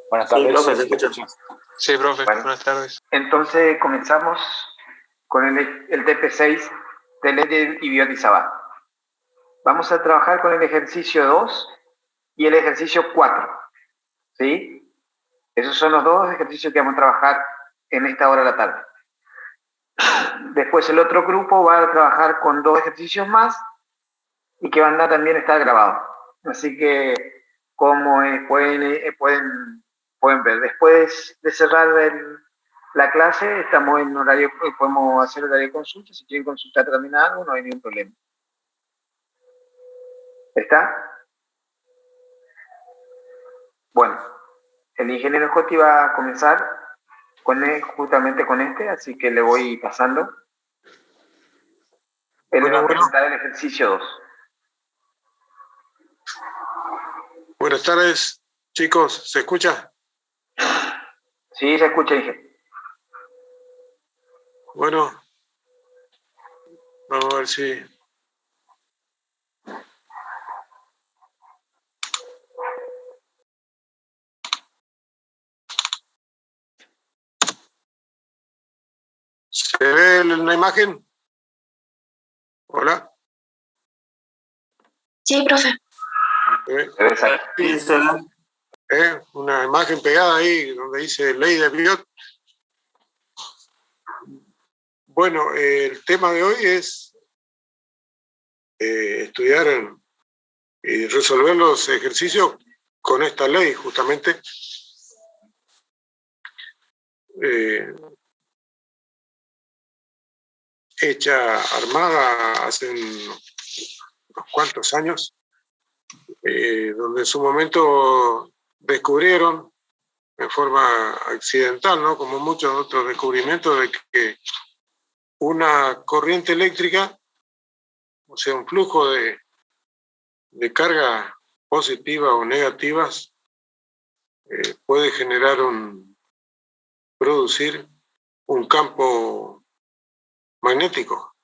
Buenas tardes. Sí, profe, ¿se escucha? Sí, profe, Bueno, buenas tardes. Entonces comenzamos con el TP6 de LED y biotizaba. Vamos a trabajar con el ejercicio 2 y el ejercicio 4. ¿Sí? Esos son los dos ejercicios que vamos a trabajar en esta hora de la tarde. Después el otro grupo va a trabajar con 2 ejercicios más y que van a también estar grabados. Así que como pueden ver. Después de cerrar la clase, estamos en horario, podemos hacer horario de consulta. Si quieren consultar también algo, no hay ningún problema. ¿Está? Bueno, el ingeniero Scotty va a comenzar justamente con este, así que le voy pasando. Él le va a presentar el ejercicio 2. Buenas tardes, chicos. ¿Se escucha? Sí, se escucha, ingeniero. Bueno, vamos a ver si... ¿Se ve la imagen? ¿Hola? Sí, profe. Una imagen pegada ahí donde dice ley de Biot. Bueno, el tema de hoy es estudiar y resolver los ejercicios con esta ley, justamente. Hecha, armada hace unos cuantos años, donde en su momento descubrieron en forma accidental, ¿no? Como muchos otros descubrimientos, de que una corriente eléctrica, o sea, un flujo de carga positiva o negativas, puede producir un campo magnético.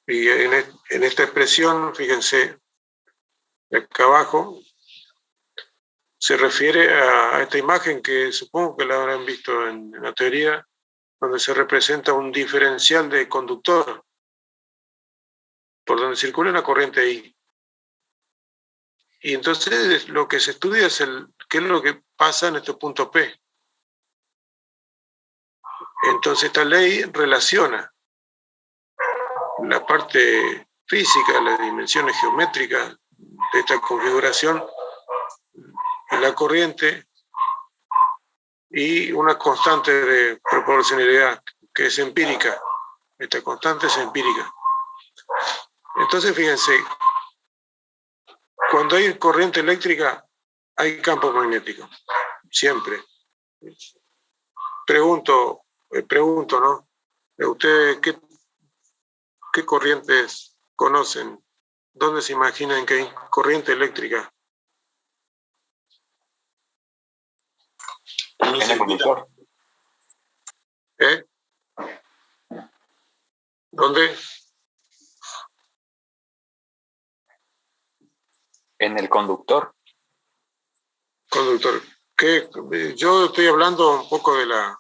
Y en esta expresión, fíjense, acá abajo, se refiere a esta imagen que supongo que la habrán visto en la teoría, donde se representa un diferencial de conductor, por donde circula una corriente I. Y entonces lo que se estudia es qué es lo que pasa en este punto P. Entonces esta ley relaciona la parte física, las dimensiones geométricas de esta configuración en la corriente y una constante de proporcionalidad que es empírica. Esta constante es empírica. Entonces, fíjense, cuando hay corriente eléctrica, hay campo magnético, siempre. Pregunto, ¿no? ¿Ustedes qué corrientes conocen? ¿Dónde se imaginan que hay corriente eléctrica? En el conductor. ¿Dónde? En el conductor. Conductor. Yo estoy hablando un poco de la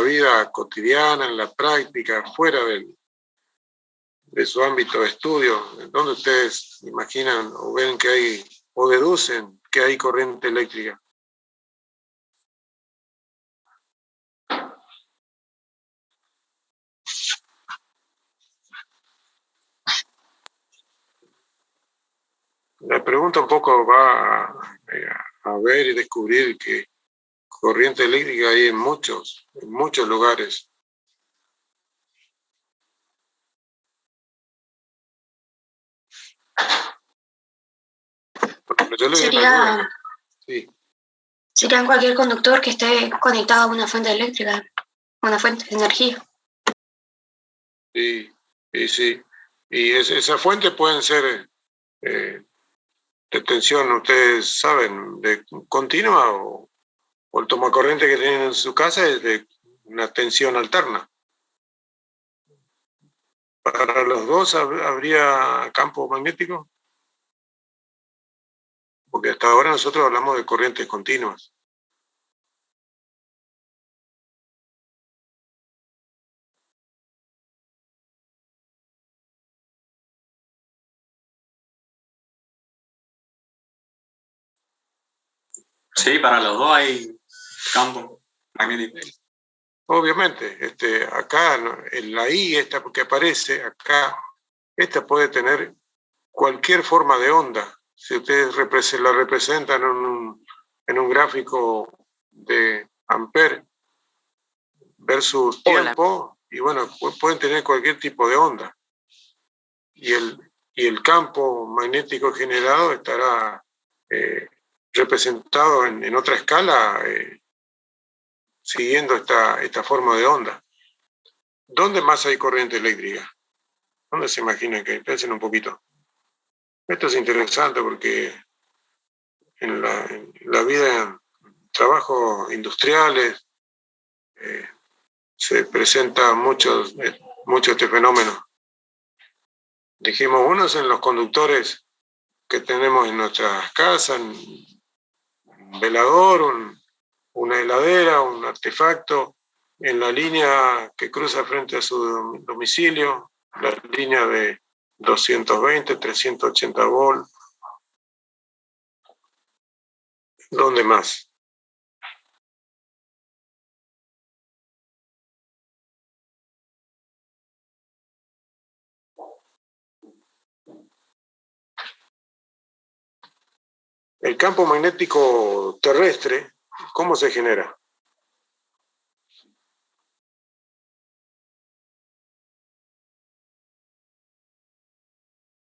vida cotidiana, en la práctica, fuera de su ámbito de estudio. ¿Dónde ustedes imaginan o ven que hay, o deducen que hay corriente eléctrica? La pregunta un poco va a ver y descubrir que corriente eléctrica hay en muchos lugares. Sería en cualquier conductor que esté conectado a una fuente eléctrica, una fuente de energía. Sí. Y esa fuente pueden ser de tensión, ustedes saben, de continua o el tomacorriente que tienen en su casa es de una tensión alterna. ¿Para los dos habría campo magnético? porque hasta ahora nosotros hablamos de corrientes continuas. Sí, para los dos hay campo magnético. Obviamente, acá, en la I, esta que aparece acá, esta puede tener cualquier forma de onda. Si ustedes la representan en un gráfico de Ampere versus tiempo, y bueno, pueden tener cualquier tipo de onda. Y el campo magnético generado estará representado en otra escala, siguiendo esta forma de onda. ¿Dónde más hay corriente eléctrica? ¿Dónde se imaginan que? Piensen un poquito. Esto es interesante porque en la vida, trabajos industriales, se presenta mucho este fenómeno. Dijimos, uno es en los conductores que tenemos en nuestras casas, un velador, una heladera, un artefacto, en la línea que cruza frente a su domicilio, la línea de 220, 380 volt. ¿Dónde más? El campo magnético terrestre, ¿cómo se genera?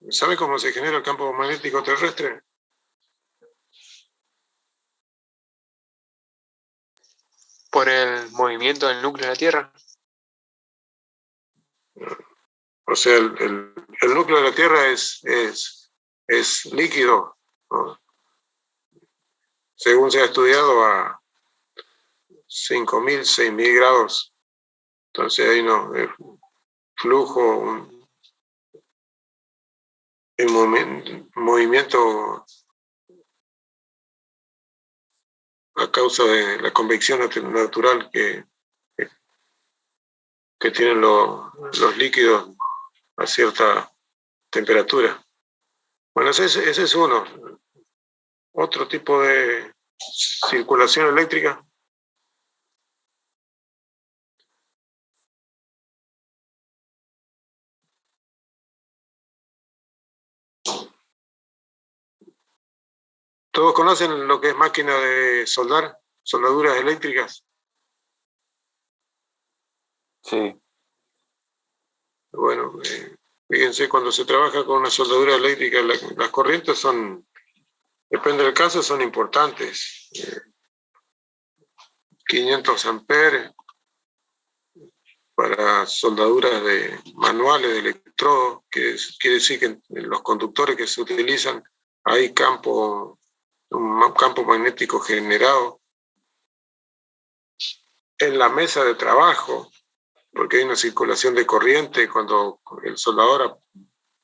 ¿Sabe cómo se genera el campo magnético terrestre? Por el movimiento del núcleo de la Tierra. O sea, el núcleo de la Tierra es líquido, ¿no? Según se ha estudiado, a 5.000, 6.000 grados. Entonces hay flujo, un movimiento a causa de la convección natural que tienen los líquidos a cierta temperatura. Bueno, ese es uno. Otro tipo de circulación eléctrica. ¿Todos conocen lo que es máquina de soldar? ¿Soldaduras eléctricas? Sí. Bueno, fíjense, cuando se trabaja con una soldadura eléctrica, las corrientes depende del caso, son importantes. 500 amperes para soldaduras manuales de electrodo, que quiere decir que en los conductores que se utilizan hay un campo magnético generado. En la mesa de trabajo, porque hay una circulación de corriente cuando el soldador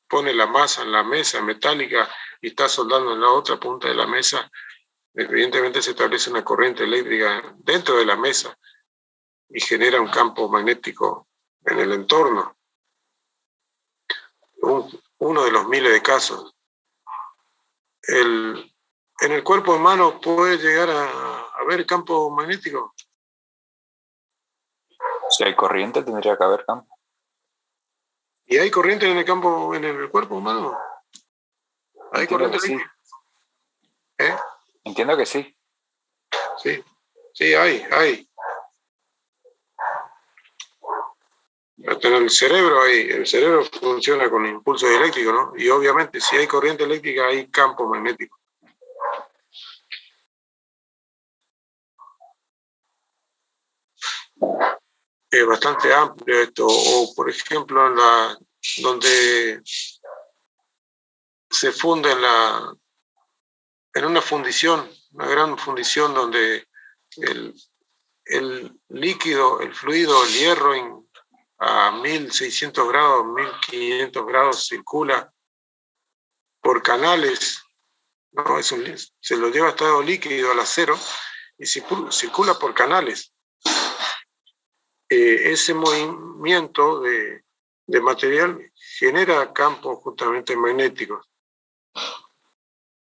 pone la masa en la mesa metálica y está soldando en la otra punta de la mesa, evidentemente se establece una corriente eléctrica dentro de la mesa y genera un campo magnético en el entorno. Uno de los miles de casos. En el cuerpo humano puede llegar a haber campo magnético. Si hay corriente, tendría que haber campo. ¿Y hay corriente en el cuerpo humano? ¿Hay Entiendo corriente que sí. eléctrica? Entiendo que sí. Sí, hay. Hasta en el cerebro funciona con impulsos eléctricos, ¿no? Y obviamente si hay corriente eléctrica hay campo magnético. Es bastante amplio esto. O por ejemplo, donde se funde en una fundición, una gran fundición donde el líquido, el fluido, el hierro a 1.600 grados, 1.500 grados circula por canales No, se lo lleva a estado líquido al acero y circula por canales. Ese movimiento de material genera campos justamente magnéticos.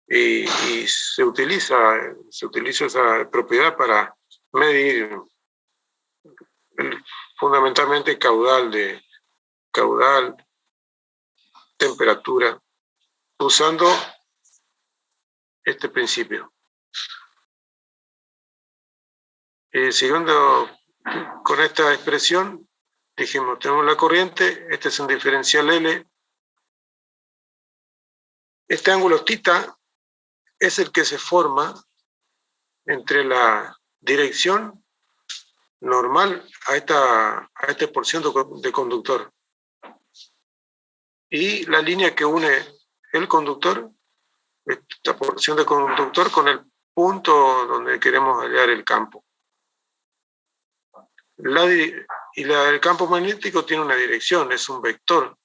Y se utiliza esa propiedad para medir fundamentalmente caudal, temperatura, usando este principio. Siguiendo con esta expresión, dijimos, tenemos la corriente, este es un diferencial L. Este ángulo θ es el que se forma entre la dirección normal a esta porción de conductor y la línea que une el conductor, esta porción de conductor, con el punto donde queremos hallar el campo. El campo magnético tiene una dirección, es un vector.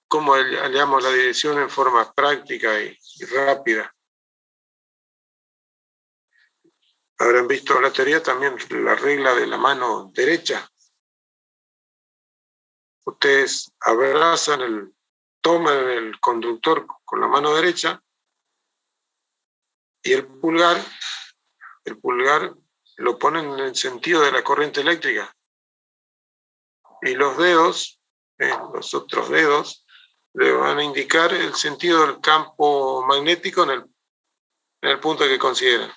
¿Cómo hallamos la dirección en forma práctica y rápida? Habrán visto en la teoría también la regla de la mano derecha. Ustedes toman el conductor con la mano derecha y el pulgar lo ponen en el sentido de la corriente eléctrica. Y los dedos, los otros dedos, le van a indicar el sentido del campo magnético en el punto que consideran.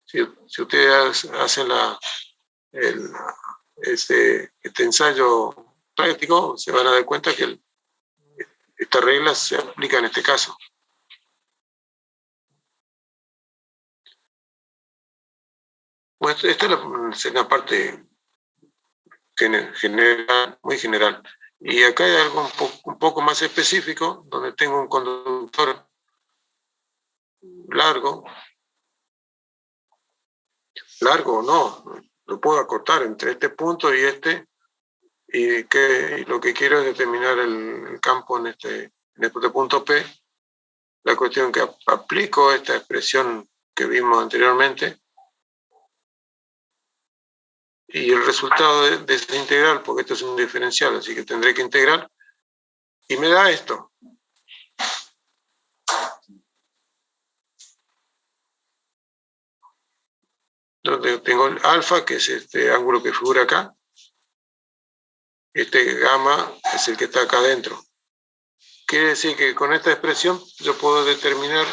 Si ustedes hacen este ensayo práctico, se van a dar cuenta que esta regla se aplica en este caso. Bueno, esta es la parte general, muy general. Y acá hay algo un poco más específico, donde tengo un conductor largo o no, lo puedo acortar entre este punto y este, y lo que quiero es determinar el campo en este punto P. La cuestión que aplico esta expresión que vimos anteriormente, y el resultado de esta integral, porque esto es un diferencial, así que tendré que integrar, y me da esto. Donde tengo el alfa, que es este ángulo que figura acá. Este gamma es el que está acá adentro. Quiere decir que con esta expresión yo puedo determinar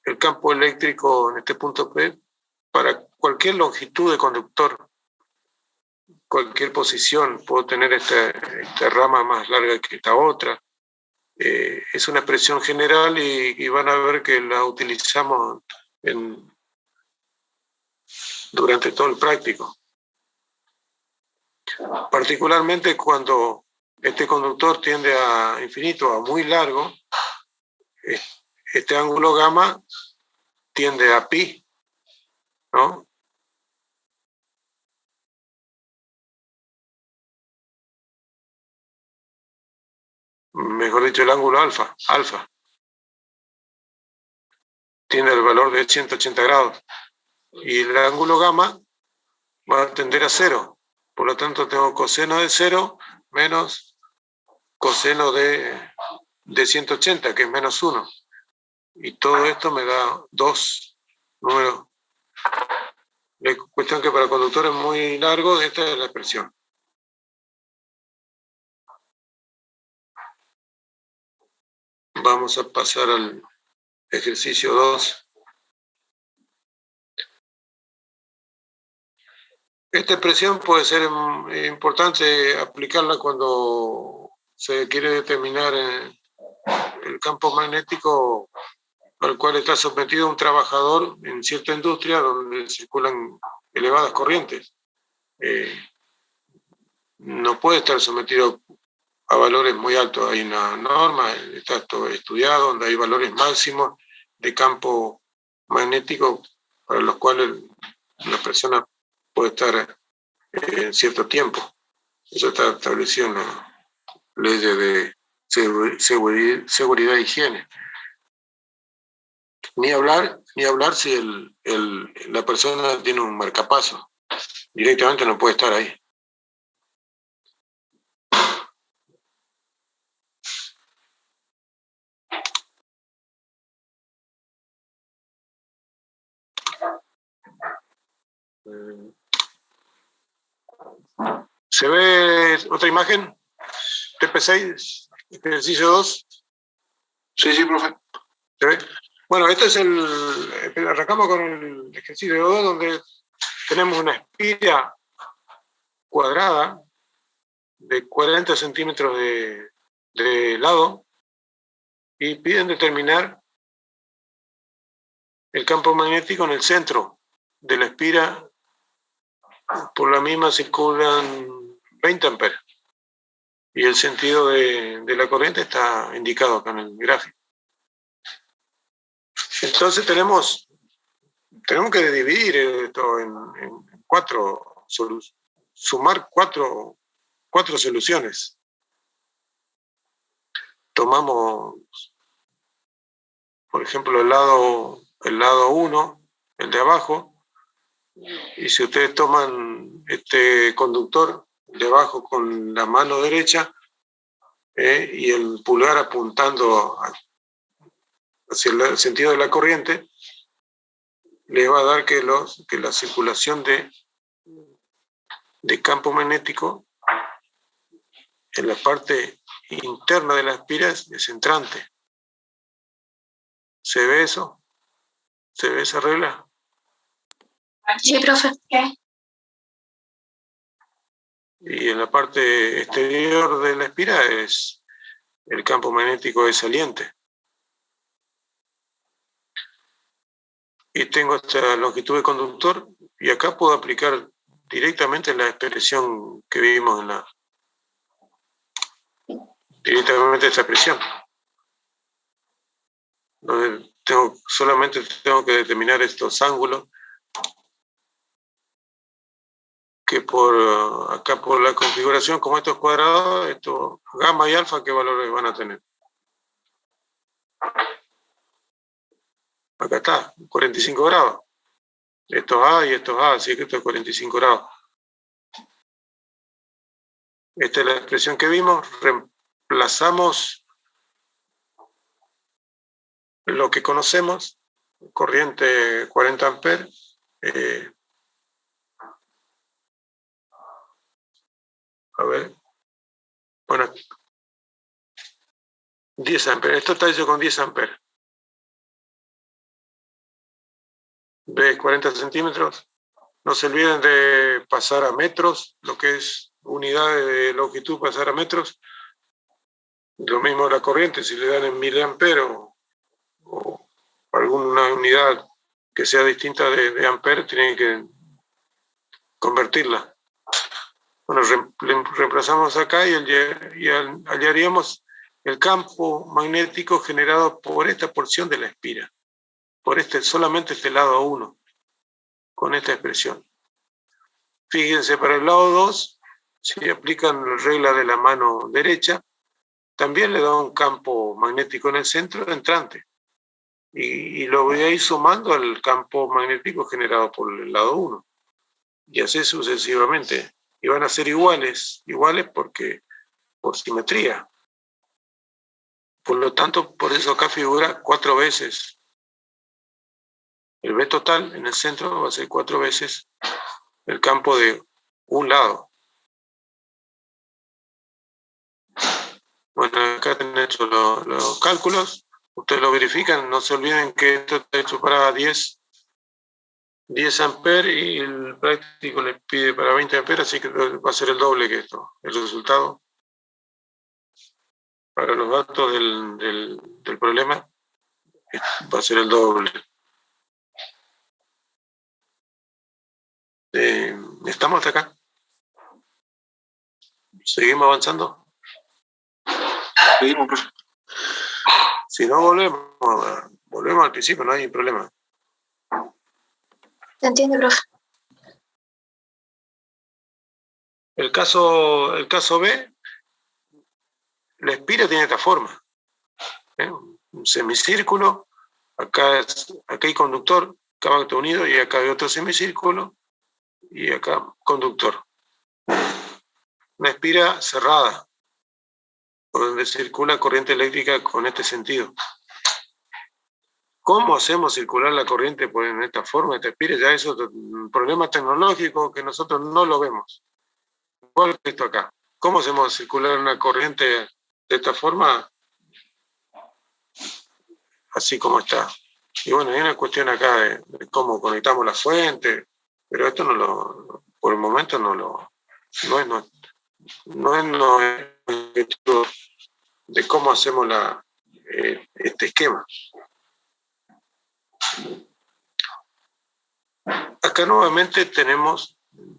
el campo eléctrico en este punto P para cualquier longitud de conductor, cualquier posición. Puedo tener esta rama más larga que esta otra. Es una expresión general y van a ver que la utilizamos durante todo el práctico. Particularmente cuando este conductor tiende a infinito, a muy largo, este ángulo gamma tiende a pi, ¿no? Mejor dicho, el ángulo alfa, tiene el valor de 180 grados. Y el ángulo gamma va a tender a 0. Por lo tanto, tengo coseno de 0 menos coseno de 180, que es menos 1. Y todo esto me da 2 números. La cuestión que para conductores muy largos, esta es la expresión. Vamos a pasar al ejercicio 2. Esta expresión puede ser importante aplicarla cuando se quiere determinar el campo magnético al cual está sometido un trabajador en cierta industria donde circulan elevadas corrientes. No puede estar sometido a valores muy altos. Hay una norma, está todo estudiado, donde hay valores máximos de campo magnético para los cuales la persona puede estar en cierto tiempo. Eso está establecido en la ley de seguridad e higiene. Ni hablar si la persona tiene un marcapaso. Directamente no puede estar ahí. ¿Se ve otra imagen? TP6, ejercicio 2. Sí, profe. ¿Se ve? Bueno, este es arrancamos con el ejercicio 2, donde tenemos una espira cuadrada de 40 centímetros de lado y piden determinar el campo magnético en el centro de la espira. Por la misma circulan 20 amperes y el sentido de la corriente está indicado acá en el gráfico. Entonces tenemos que dividir esto en cuatro soluciones, sumar cuatro soluciones. Tomamos, por ejemplo, el lado 1, el de abajo, y si ustedes toman este conductor de abajo con la mano derecha y el pulgar apuntando hacia el sentido de la corriente, les va a dar que la circulación de campo magnético en la parte interna de la espira es entrante. ¿Se ve eso? ¿Se ve esa regla? Sí, profe. Y en la parte exterior de la espira el campo magnético es saliente. Y tengo esta longitud de conductor y acá puedo aplicar directamente la expresión que vimos directamente esta expresión. Donde solamente tengo que determinar estos ángulos que acá por la configuración, como esto es cuadrado, esto gamma y alfa, ¿qué valores van a tener? Acá está, 45 grados. Esto es A y esto es A, así que esto es 45 grados. Esta es la expresión que vimos. Reemplazamos lo que conocemos, corriente 40 amperes. A ver. Bueno, 10 amperes. Esto está hecho con 10 amperes. De 40 centímetros. No se olviden de pasar a metros, lo que es unidades de longitud, pasar a metros. Lo mismo la corriente, si le dan en miliamperes o alguna unidad que sea distinta de amperes, tienen que convertirla. Bueno, reemplazamos acá y hallaríamos el campo magnético generado por esta porción de la espira, por solamente este lado 1, con esta expresión. Fíjense, para el lado 2, si aplican la regla de la mano derecha, también le da un campo magnético en el centro entrante. Y lo voy a ir sumando al campo magnético generado por el lado 1. Y así sucesivamente. Y van a ser iguales porque por simetría. Por lo tanto, por eso acá figura 4 veces. El B total en el centro va a ser 4 veces el campo de un lado. Bueno, acá tienen hecho los cálculos. Ustedes lo verifican. No se olviden que esto está hecho para 10 amperes y el práctico le pide para 20 amperes, así que va a ser el doble que esto. El resultado para los datos del problema va a ser el doble. ¿Estamos hasta acá? ¿Seguimos avanzando? Seguimos, profe. Si no, volvemos al principio, no hay problema. ¿Se entiende, profe? El caso B, la espira tiene esta forma. Un semicírculo Acá hay conductor, acá unido, y acá hay otro semicírculo, y acá conductor. Una espira cerrada, por donde circula corriente eléctrica con este sentido. ¿Cómo hacemos circular la corriente en esta forma, esta espira? Ya eso es un problema tecnológico que nosotros no lo vemos. Igual que esto acá. ¿Cómo hacemos circular una corriente de esta forma? Así como está. Y bueno, hay una cuestión acá de cómo conectamos la fuente, pero esto por el momento no es objetivo de cómo hacemos este esquema. Acá nuevamente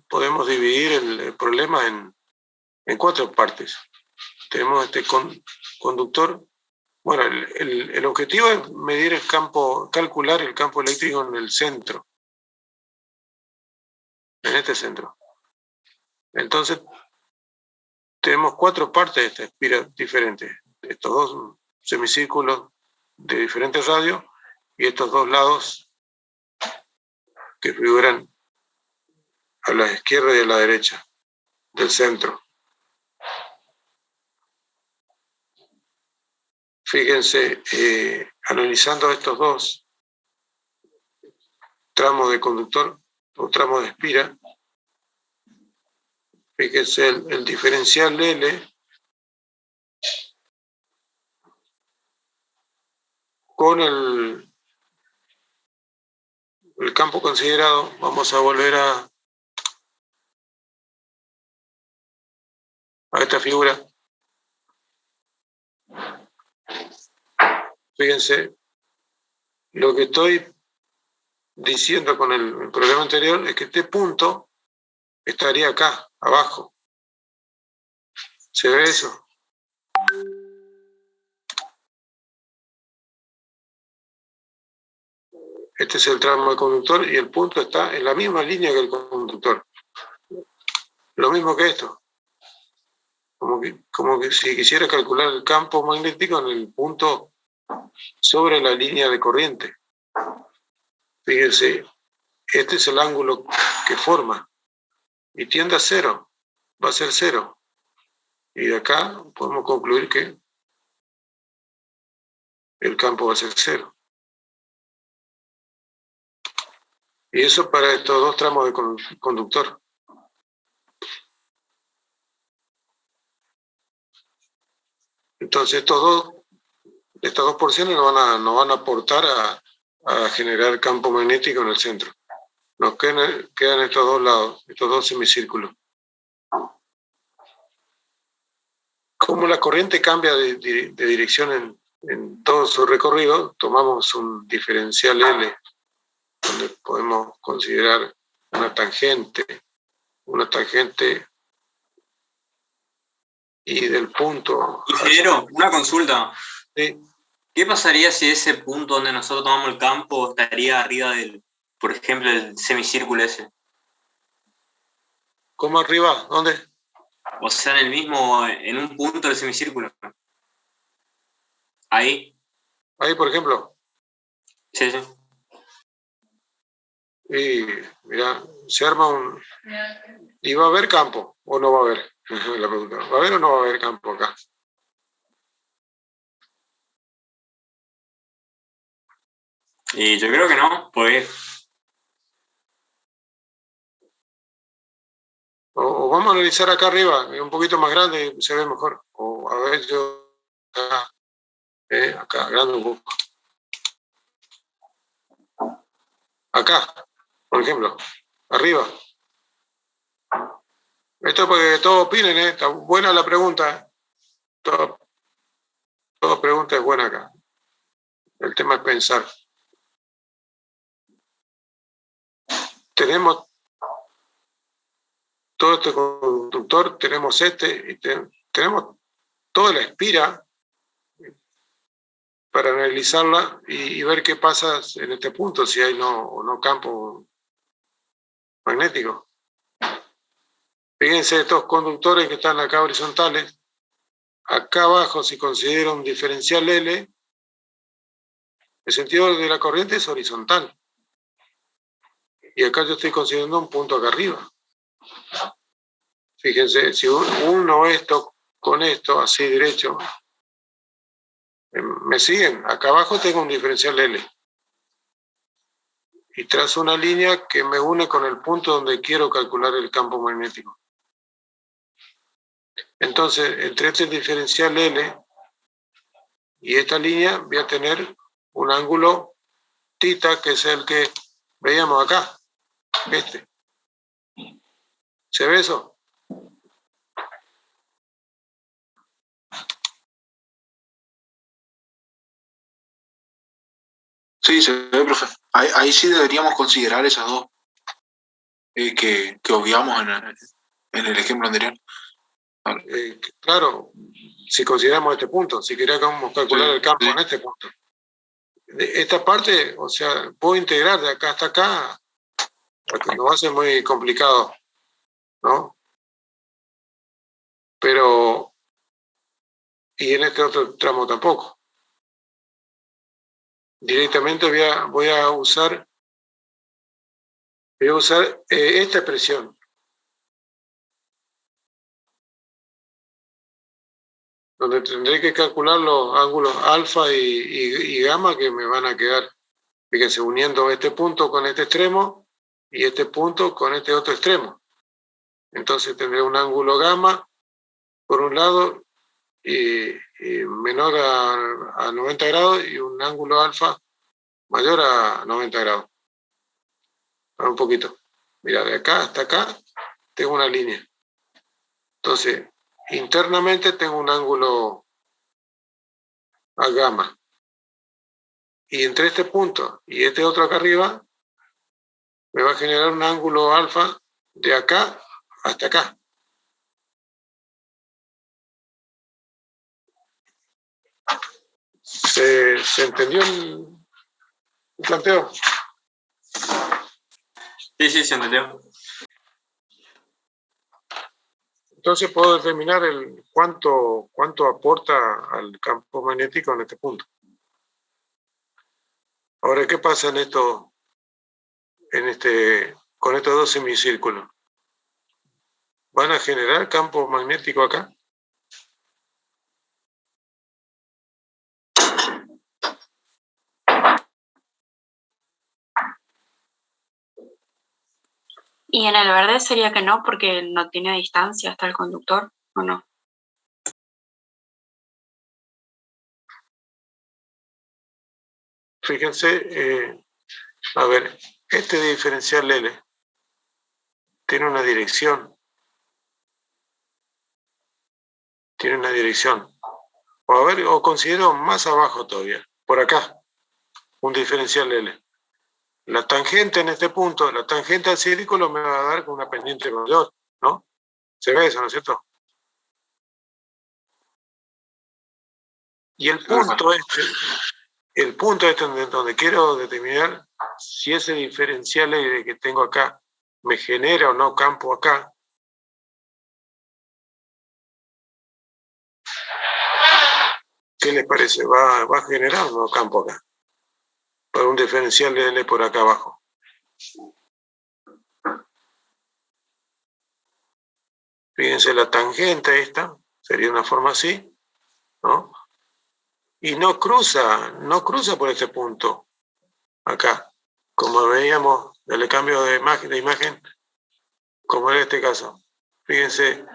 podemos dividir el problema en 4 partes. Tenemos este conductor. Bueno, el objetivo es medir calcular el campo eléctrico en el centro, en este centro. Entonces, tenemos 4 partes de esta espira diferentes. Estos 2 semicírculos de diferentes radios y estos 2 lados que figuran a la izquierda y a la derecha del centro. Fíjense, analizando estos 2 tramos de conductor o tramos de espira, fíjense el diferencial L con el campo considerado. Vamos a volver a esta figura. Fíjense, lo que estoy diciendo con el problema anterior es que este punto estaría acá, abajo. ¿Se ve eso? Este es el tramo del conductor y el punto está en la misma línea que el conductor. Lo mismo que esto. Como que si quisiera calcular el campo magnético en el punto sobre la línea de corriente. Fíjense, este es el ángulo que forma y tiende a 0, va a ser 0. Y de acá podemos concluir que el campo va a ser 0. Y eso para estos 2 tramos de conductor. Entonces estas dos porciones nos van a aportar a generar campo magnético en el centro. Nos quedan estos 2 lados, estos 2 semicírculos. Como la corriente cambia de dirección en todo su recorrido, tomamos un diferencial L, donde podemos considerar una tangente y del punto. Ingeniero, una consulta. Sí. ¿Qué pasaría si ese punto donde nosotros tomamos el campo estaría arriba por ejemplo, del semicírculo ese? ¿Cómo arriba? ¿Dónde? O sea, en un punto del semicírculo. Ahí. Ahí, por ejemplo. Sí, sí. Y mira, se arma ¿Y va a haber campo o no va a haber? La pregunta. ¿Va a haber o no va a haber campo acá? Y yo creo que no, pues. O vamos a analizar acá arriba, un poquito más grande, se ve mejor. O a ver, yo acá, grande un poco. Acá, por ejemplo, arriba. Esto es para que todos opinen, está buena la pregunta. Toda pregunta es buena acá. El tema es pensar. Tenemos todo este conductor, tenemos y tenemos toda la espira para analizarla y ver qué pasa en este punto, si hay o no campo magnético. Fíjense estos conductores que están acá horizontales. Acá abajo, si considero un diferencial L, El sentido de la corriente es horizontal. Y acá yo estoy considerando un punto acá arriba. Fíjense, si uno esto con esto, así derecho, ¿me siguen? Acá abajo tengo un diferencial L. Y trazo una línea que me une con el punto donde quiero calcular el campo magnético. Entonces, entre este diferencial L y esta línea voy a tener un ángulo θ, que es el que veíamos acá. Este. ¿Se ve eso? Sí, se ve, profe. Ahí sí deberíamos considerar esas dos que obviamos en el ejemplo anterior. Claro, si consideramos este punto, si queríamos calcular el campo en este punto. Esta parte, o sea, puedo integrar de acá hasta acá, porque nos va a ser muy complicado, ¿no? Pero, y en este otro tramo tampoco. Directamente voy a usar esta expresión. Donde tendré que calcular los ángulos alfa y gamma que me van a quedar, fíjense, uniendo este punto con este extremo y este punto con este otro extremo. Entonces tendré un ángulo gamma por un lado y menor a 90 grados y un ángulo alfa mayor a 90 grados. Ahora un poquito. Mira, de acá hasta acá tengo una línea. Entonces, internamente tengo un ángulo a gamma. Y entre este punto y este otro acá arriba, me va a generar un ángulo alfa de acá hasta acá. ¿Se entendió el planteo? Sí, se entendió. Entonces puedo determinar cuánto aporta al campo magnético en este punto. Ahora, ¿qué pasa con estos dos semicírculos? ¿Van a generar campo magnético acá? Y en el verde sería que no, porque no tiene distancia hasta el conductor, ¿o no? Fíjense, a ver, este diferencial L tiene una dirección. Tiene una dirección. O considero más abajo todavía, por acá, un diferencial L. La tangente en este punto, la tangente al círculo me va a dar con una pendiente mayor, ¿no? Se ve eso, ¿no es cierto? Y el punto este donde quiero determinar si ese diferencial L que tengo acá me genera o no campo acá. ¿Qué les parece? ¿Va a generar o no campo acá? Para un diferencial de L por acá abajo. Fíjense, la tangente esta sería una forma así, ¿no? Y no cruza por este punto, acá, como veíamos del cambio de imagen, como en este caso. Fíjense,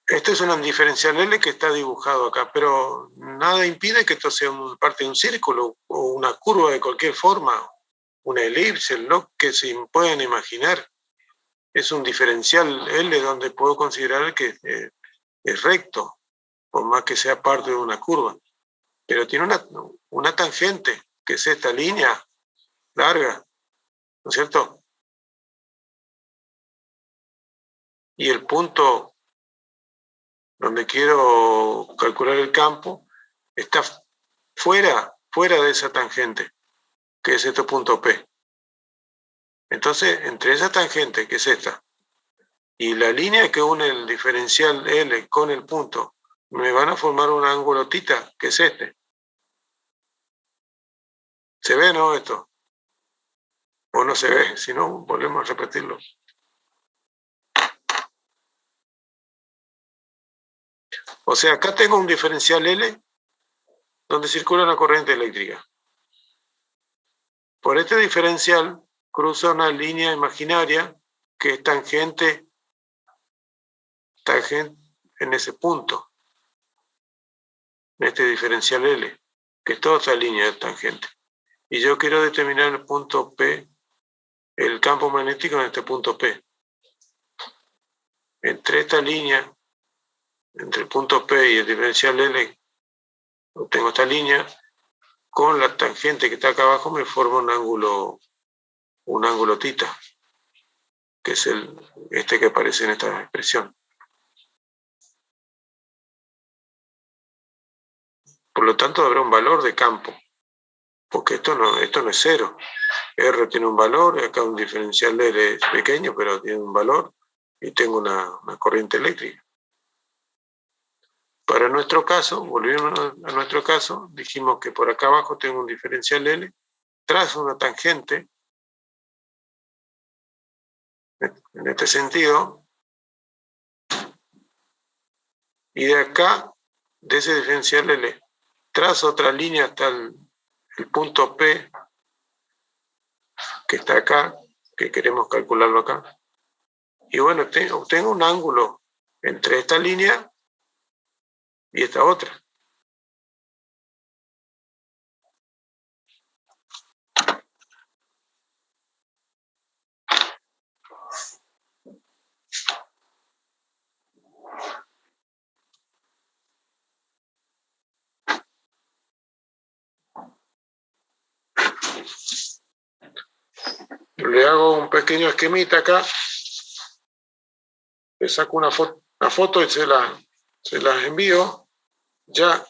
este es un diferencial L que está dibujado acá, pero nada impide que esto sea parte de un círculo o una curva de cualquier forma, una elipse, lo que se puedan imaginar. Es un diferencial L donde puedo considerar que es recto, por más que sea parte de una curva. Pero tiene una tangente, que es esta línea larga, ¿no es cierto? Y el punto donde quiero calcular el campo está fuera de esa tangente, que es este punto P. Entonces, entre esa tangente, que es esta, y la línea que une el diferencial L con el punto, me van a formar un ángulo θ, que es este. ¿Se ve, no, esto? ¿O no se ve? Si no, volvemos a repetirlo. O sea, acá tengo un diferencial L donde circula una corriente eléctrica. Por este diferencial cruza una línea imaginaria que es tangente en ese punto, en este diferencial L, que es toda esta línea de tangente. Y yo quiero determinar el punto P, el campo magnético en este punto P. Entre esta línea, entre el punto P y el diferencial L, obtengo esta línea, con la tangente que está acá abajo me forma un ángulo θ, que es este que aparece en esta expresión. Por lo tanto, habrá un valor de campo, porque esto no es cero. R tiene un valor, acá un diferencial L es pequeño, pero tiene un valor, y tengo una corriente eléctrica. Para nuestro caso, volviendo a nuestro caso, dijimos que por acá abajo tengo un diferencial L, trazo una tangente, en este sentido, y de acá, de ese diferencial L, trazo otra línea hasta el punto P, que está acá, que queremos calcularlo acá. Y bueno, obtengo un ángulo entre esta línea y esta otra. Le hago un pequeño esquemita acá, le saco una foto y se las envío. Ya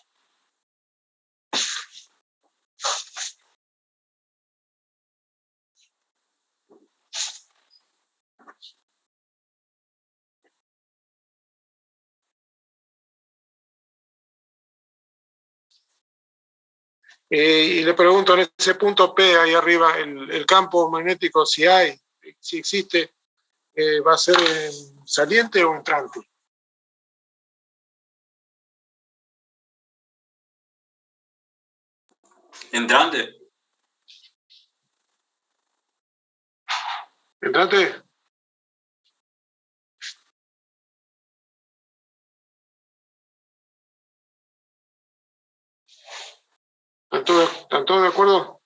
y le pregunto en ese punto P ahí arriba, el campo magnético, si existe, ¿va a ser saliente o entrante? ¿Entrante? ¿Entrante? ¿Están todos de acuerdo?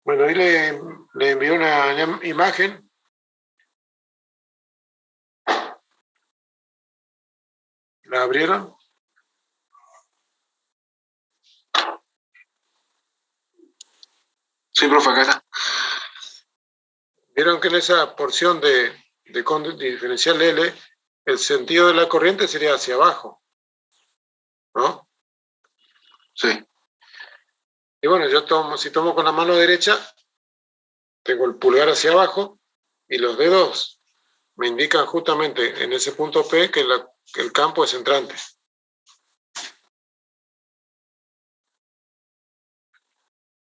Bueno, ahí le envié una imagen. ¿La abrieron? Sí, profe, acá está. Vieron que en esa porción de diferencial L, el sentido de la corriente sería hacia abajo, ¿no? Sí. Y bueno, si tomo con la mano derecha, tengo el pulgar hacia abajo y los dedos me indican justamente en ese punto P que el campo es entrante.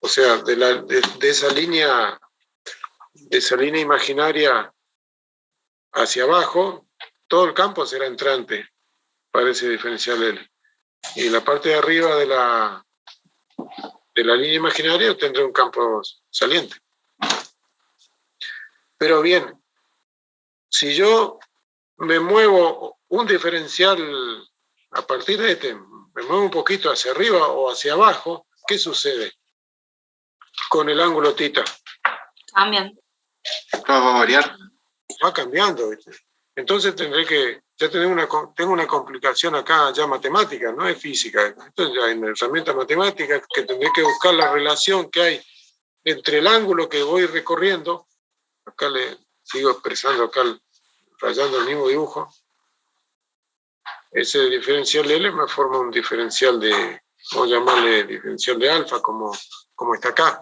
O sea, de esa línea imaginaria hacia abajo, todo el campo será entrante para ese diferencial L. Y en la parte de arriba de la línea imaginaria tendré un campo saliente. Pero bien, si yo me muevo un diferencial a partir de me muevo un poquito hacia arriba o hacia abajo, ¿qué sucede con el ángulo θ? Cambian. Va a variar. Va cambiando, ¿viste? Entonces tengo una complicación acá ya matemática, no es física. Esto ya en herramientas matemáticas que tendré que buscar la relación que hay entre el ángulo que voy recorriendo, acá le sigo expresando, acá rayando el mismo dibujo, ese diferencial L me forma un diferencial de, vamos a llamarle diferencial de alfa, como está acá.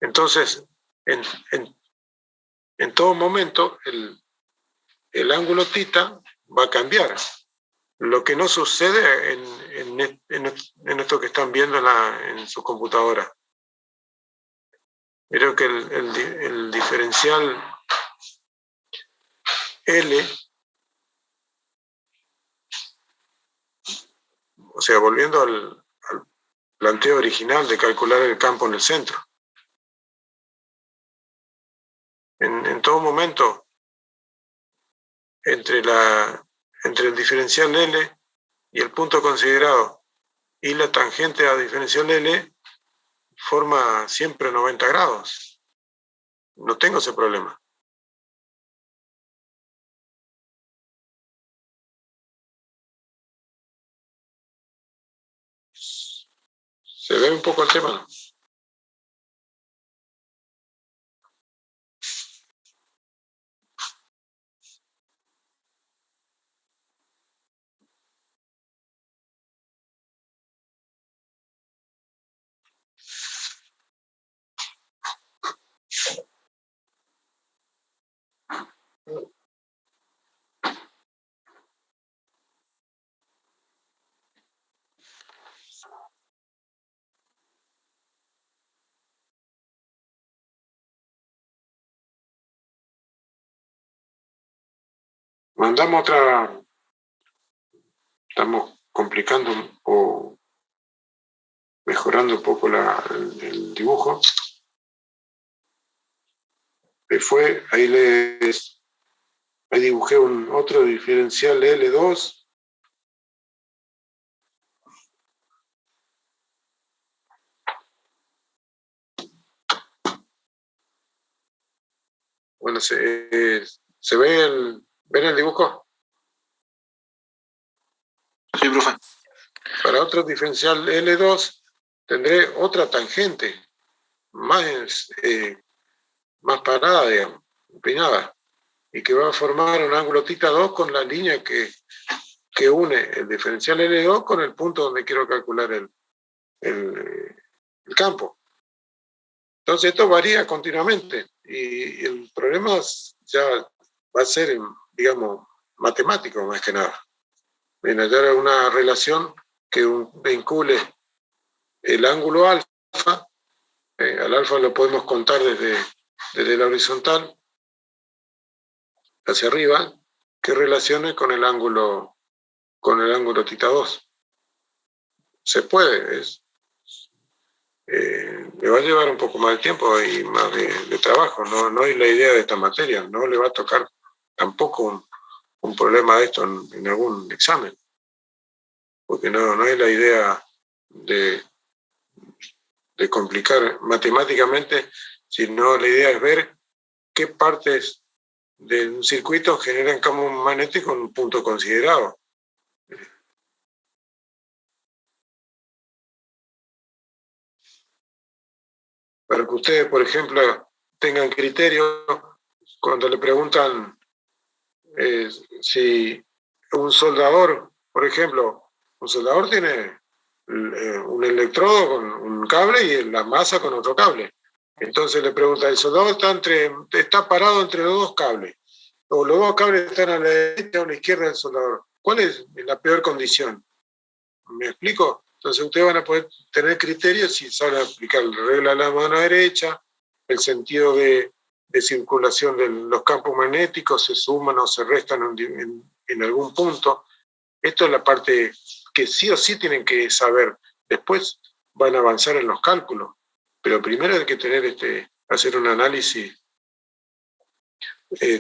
Entonces, en todo momento, el ángulo θ va a cambiar. Lo que no sucede en esto que están viendo en su computadora. Creo que el diferencial L, o sea, volviendo al planteo original de calcular el campo en el centro. En todo momento, entre el diferencial L y el punto considerado y la tangente a diferencial L forma siempre 90 grados. No tengo ese problema. ¿Se ve un poco el tema? Mandamos otra. Estamos complicando o mejorando un poco el dibujo. Ahí dibujé otro diferencial L2. Bueno, ¿se ve ven el dibujo? Sí, profe. Para otro diferencial L2 tendré otra tangente más parada, digamos, empinada, y que va a formar un ángulo θ2 con la línea que une el diferencial L2 con el punto donde quiero calcular el campo. Entonces esto varía continuamente y el problema ya va a ser, digamos, matemático más que nada. Viene a hallar una relación que vincule el ángulo alfa, al alfa lo podemos contar desde la horizontal hacia arriba, que relacione con el ángulo θ2. Se puede, le va a llevar un poco más de tiempo y más de trabajo. No es la idea de esta materia, no le va a tocar tampoco un problema de esto en algún examen, porque no es la idea de complicar matemáticamente, sino la idea es ver qué partes de un circuito generan campo magnético en un punto considerado. Para que ustedes, por ejemplo, tengan criterio cuando le preguntan si un soldador, por ejemplo, un soldador tiene un electrodo con un cable y la masa con otro cable. Entonces le pregunta, el soldador está parado entre los dos cables, o los dos cables están a la derecha o a la izquierda del soldador. ¿Cuál es la peor condición? ¿Me explico? Entonces ustedes van a poder tener criterios si saben aplicar la regla de la mano derecha, el sentido de circulación de los campos magnéticos, se suman o se restan en algún punto. Esto es la parte que sí o sí tienen que saber. Después van a avanzar en los cálculos, pero primero hay que hacer un análisis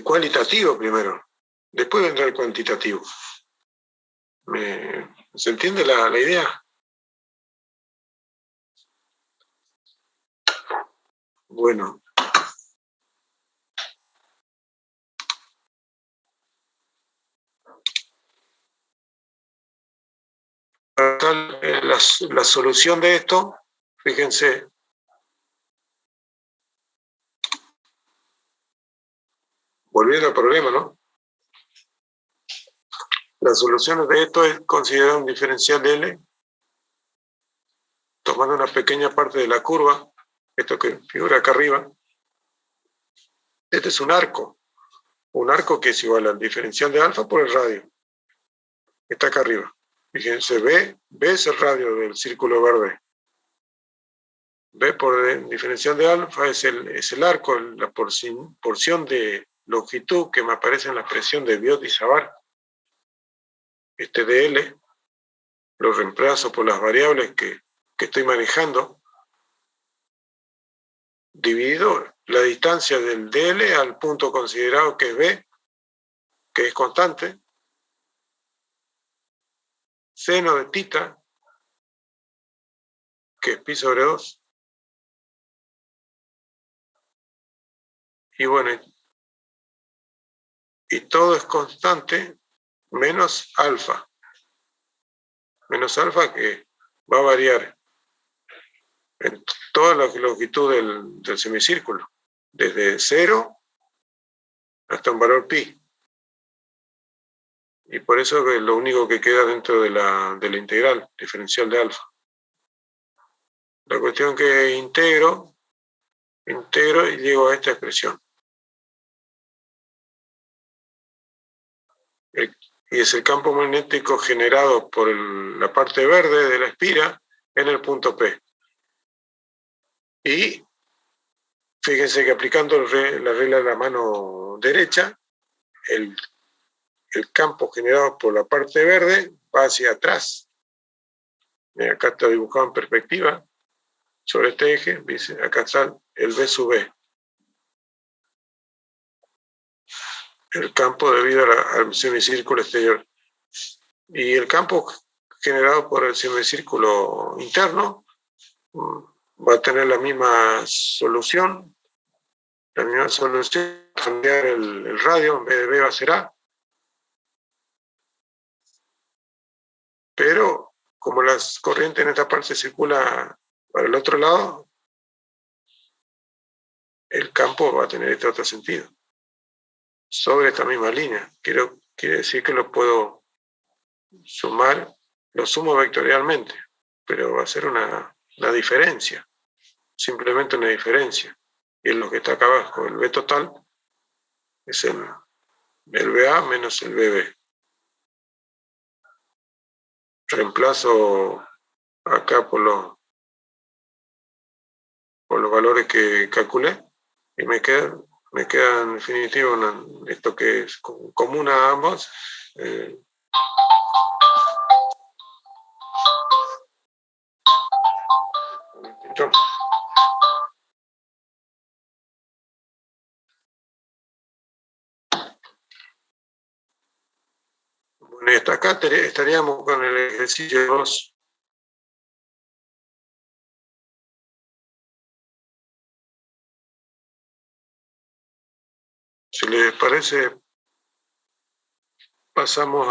cualitativo primero, después vendrá el cuantitativo. ¿Se entiende la idea? Bueno. La solución de esto Fíjense, volviendo al problema, ¿no? La solución de esto es considerar un diferencial de L, tomando una pequeña parte de la curva, esto que figura acá arriba. Este es un arco que es igual al diferencial de alfa por el radio. Está acá arriba. Fíjense, B es el radio del círculo verde. B por el diferencial de alfa es el arco, la porción de longitud que me aparece en la expresión de Biot-Savart. Este dl lo reemplazo por las variables que estoy manejando, dividido la distancia del dl al punto considerado que es B, que es constante, seno de tita, que es pi sobre 2. Y bueno, y todo es constante menos alfa. Menos alfa que va a variar en toda la longitud del semicírculo, desde 0 hasta un valor pi. Y por eso es lo único que queda dentro de la integral diferencial de alfa. La cuestión que integro y llego a esta expresión. Y es el campo magnético generado por la parte verde de la espira en el punto P. Y fíjense que aplicando la regla de la mano derecha, el campo generado por la parte verde va hacia atrás. Acá está dibujado en perspectiva sobre este eje, dice, acá está el B sub B. El campo debido al semicírculo exterior. Y el campo generado por el semicírculo interno va a tener la misma solución. Cambiar el radio, en vez de B va a ser A. Pero como las corrientes en esta parte circulan para el otro lado, el campo va a tener este otro sentido. Sobre esta misma línea. Quiere decir que lo puedo sumar, lo sumo vectorialmente, pero va a ser una diferencia, simplemente una diferencia. Y en lo que está acá abajo, el B total, es el BA menos el BB. Reemplazo acá por los valores que calculé y me queda en definitiva esto que es común a ambos. Bueno, y hasta acá estaríamos con el ejercicio 2. Si les parece, pasamos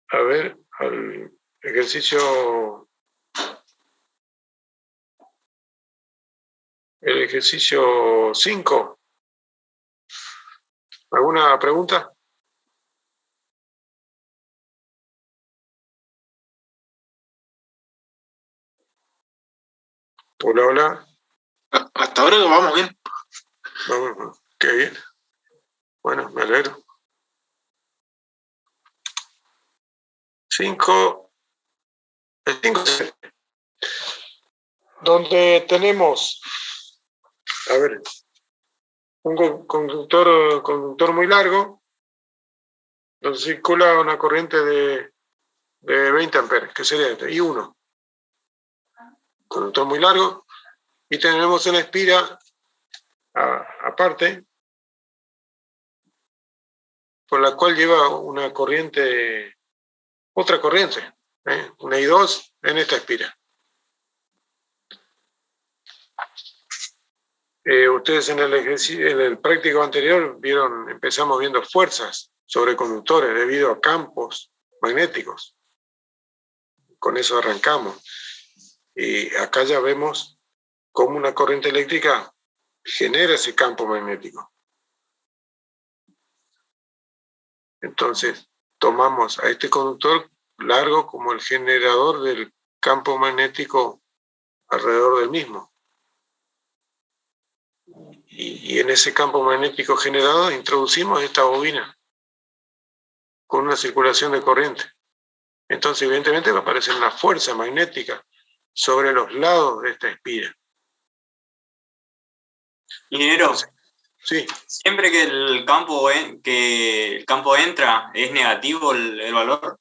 al ejercicio, el ejercicio 5. ¿Alguna pregunta? Hola, hola. Hasta ahora vamos bien. Vamos, qué bien. Bueno, me alegro. 5. El 5 es donde tenemos, a ver, un conductor muy largo, donde circula una corriente de 20 amperes, que sería este, I1. Conductor muy largo, y tenemos una espira aparte, por la cual lleva una corriente, otra corriente, una I2 en esta espira. Ustedes en el práctico anterior empezamos viendo fuerzas sobre conductores debido a campos magnéticos. con eso arrancamos. Y acá ya vemos cómo una corriente eléctrica genera ese campo magnético. Entonces, tomamos a este conductor largo como el generador del campo magnético alrededor del mismo. Y en ese campo magnético generado introducimos esta bobina con una circulación de corriente. Entonces, evidentemente, va a aparecer una fuerza magnética sobre los lados de esta espira. Ingeniero, Sí, siempre que el campo entra, ¿es negativo el valor?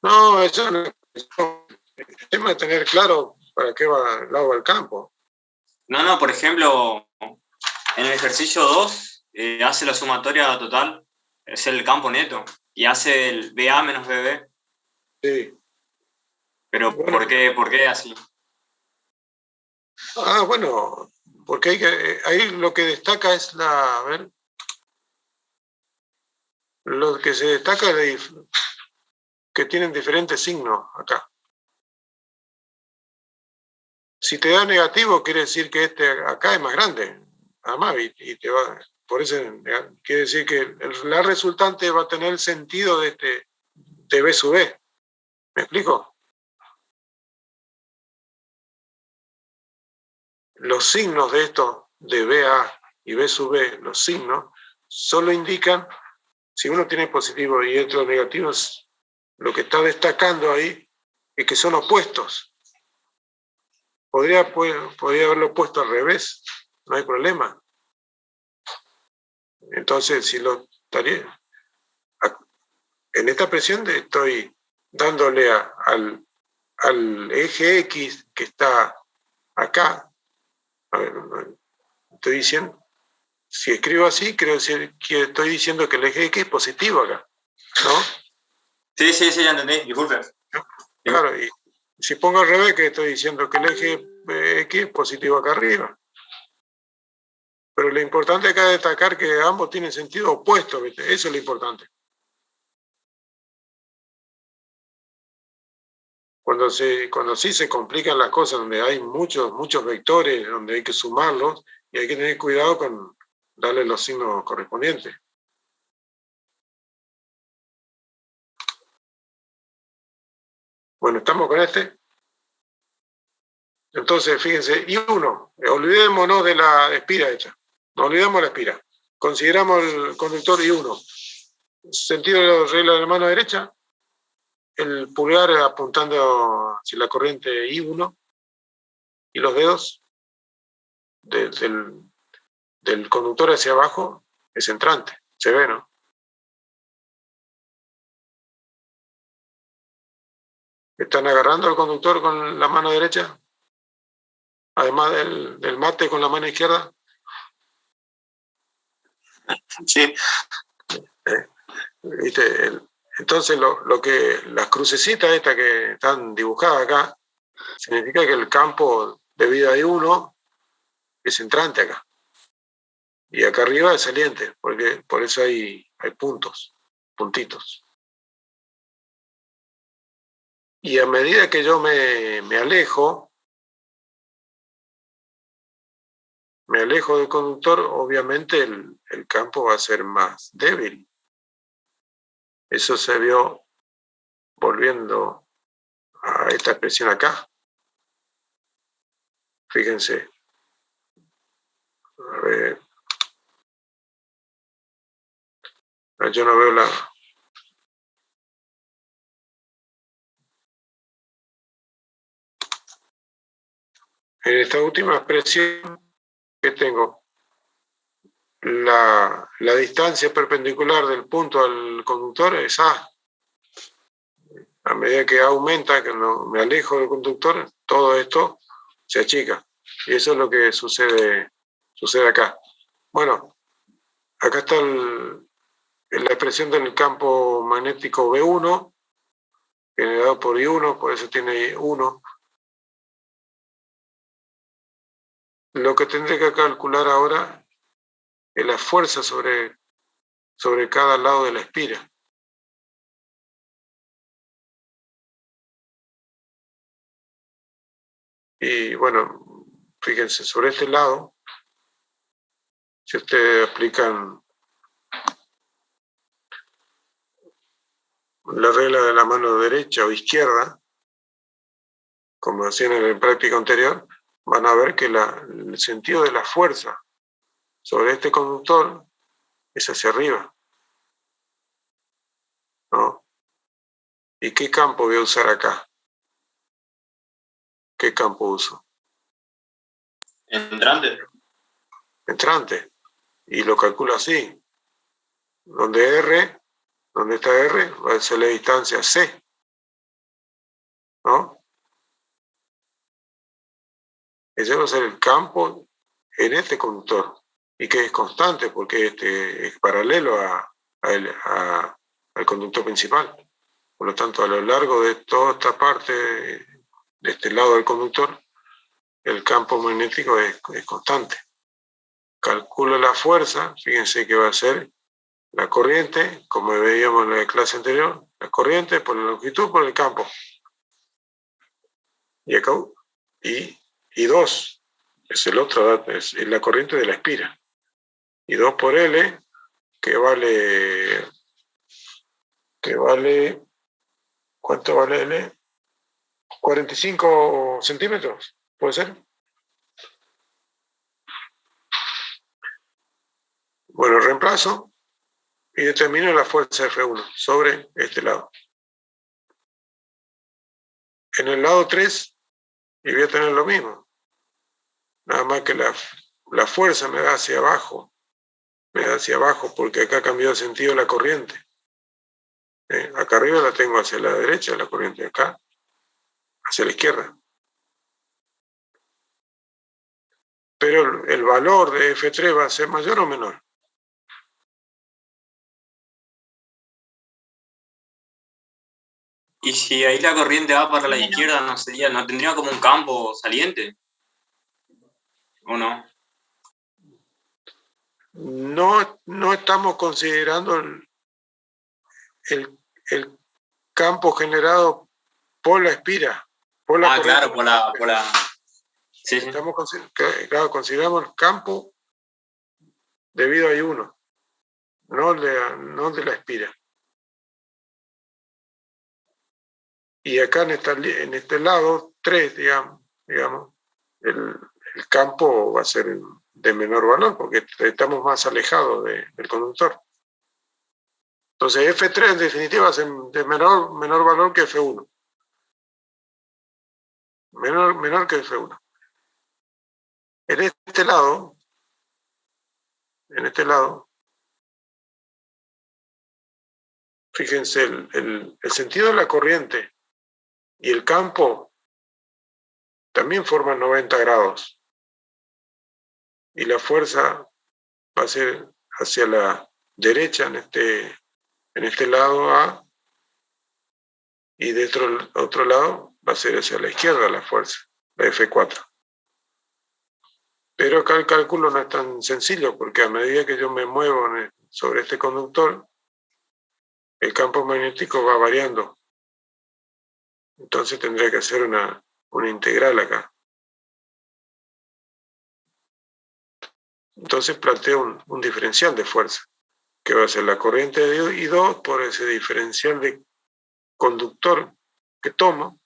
no, eso no. El tema es tener claro para qué va el lado del campo. No, por ejemplo, en el ejercicio 2 hace la sumatoria total, es el campo neto, y hace el BA menos BB. Sí. Pero Bueno. ¿por qué así? Bueno, porque ahí lo que destaca es a ver, lo que se destaca es que tienen diferentes signos acá. Si te da negativo, quiere decir que este acá es más grande, además, y te va, por eso quiere decir que la resultante va a tener el sentido de B sub B. ¿Me explico? Los signos de esto, de BA y B sub B, los signos, solo indican, si uno tiene positivo y otro negativo, lo que está destacando ahí es que son opuestos. Podría haberlo puesto al revés, no hay problema. Entonces, si lo estaría en esta presión, estoy dándole al eje X que está acá. A ver, estoy diciendo, si escribo así, creo que estoy diciendo que el eje X es positivo acá, ¿no? Sí, ya entendí, disculpe. Claro, y si pongo al revés, que estoy diciendo que el eje X es positivo acá arriba. Pero lo importante acá es destacar que ambos tienen sentido opuesto, ¿viste? Eso es lo importante. Cuando sí se complican las cosas, donde hay muchos vectores, donde hay que sumarlos, y hay que tener cuidado con darle los signos correspondientes. Bueno, estamos con este. Entonces, fíjense, I1, olvidémonos de la espira hecha. No olvidemos la espira. Consideramos el conductor I1. Sentido de la regla de la mano derecha, el pulgar apuntando hacia la corriente I1 y los dedos del conductor hacia abajo es entrante. Se ve, ¿no? ¿Están agarrando al conductor con la mano derecha? Además del mate con la mano izquierda. Sí. ¿Viste? Entonces, las crucecitas estas que están dibujadas acá, significa que el campo de vida de I1 es entrante acá. Y acá arriba es saliente, porque por eso hay puntitos. Y a medida que yo me alejo del conductor, obviamente el campo va a ser más débil. Eso se vio volviendo a esta expresión acá. Fíjense. A ver. Yo no veo la... En esta última expresión que tengo, la distancia perpendicular del punto al conductor es A. A medida que aumenta, que me alejo del conductor, todo esto se achica. Y eso es lo que sucede acá. Bueno, acá está la expresión del campo magnético B1, generado por I1, por eso tiene 1. Lo que tendré que calcular ahora es la fuerza sobre cada lado de la espira. Y bueno, fíjense, sobre este lado, si ustedes aplican la regla de la mano derecha o izquierda, como hacían en la práctica anterior, van a ver que el sentido de la fuerza sobre este conductor es hacia arriba, ¿no? ¿Y qué campo voy a usar acá? ¿Qué campo uso? Entrante. Entrante. Y lo calculo así. Donde está R, va a ser la distancia C, ¿no? Ese va a ser el campo en este conductor, y que es constante porque este es paralelo al conductor principal. Por lo tanto, a lo largo de toda esta parte, de este lado del conductor, el campo magnético es constante. Calculo la fuerza, fíjense que va a ser la corriente, como veíamos en la clase anterior, la corriente por la longitud por el campo. Y acá, y 2, es el otro dato, es la corriente de la espira. Y 2 por L, que vale, ¿cuánto vale L? 45 centímetros, ¿puede ser? Bueno, reemplazo y determino la fuerza F1 sobre este lado. En el lado 3, y voy a tener lo mismo. Nada más que la fuerza me da hacia abajo. Me da hacia abajo porque acá cambió de sentido la corriente. Acá arriba la tengo hacia la derecha, la corriente acá, hacia la izquierda. Pero el valor de F3 va a ser mayor o menor. Y si ahí la corriente va para la izquierda, no tendría como un campo saliente. ¿O no? No estamos considerando el campo generado por la espira. Por la corriente. Claro, por la... Sí, sí. Claro, consideramos el campo debido a I1, no de la espira. Y acá en este lado 3, digamos el campo va a ser de menor valor porque estamos más alejados del conductor. Entonces F3 en definitiva va a ser de menor valor que F1. Menor que F1. En este lado, fíjense, el sentido de la corriente y el campo también forman 90 grados. Y la fuerza va a ser hacia la derecha en este lado A, y de otro lado va a ser hacia la izquierda la fuerza, la F4. Pero acá el cálculo no es tan sencillo, porque a medida que yo me muevo sobre este conductor, el campo magnético va variando. Entonces tendría que hacer una integral acá. Entonces planteo un diferencial de fuerza, que va a ser la corriente de I2 por ese diferencial de conductor que tomo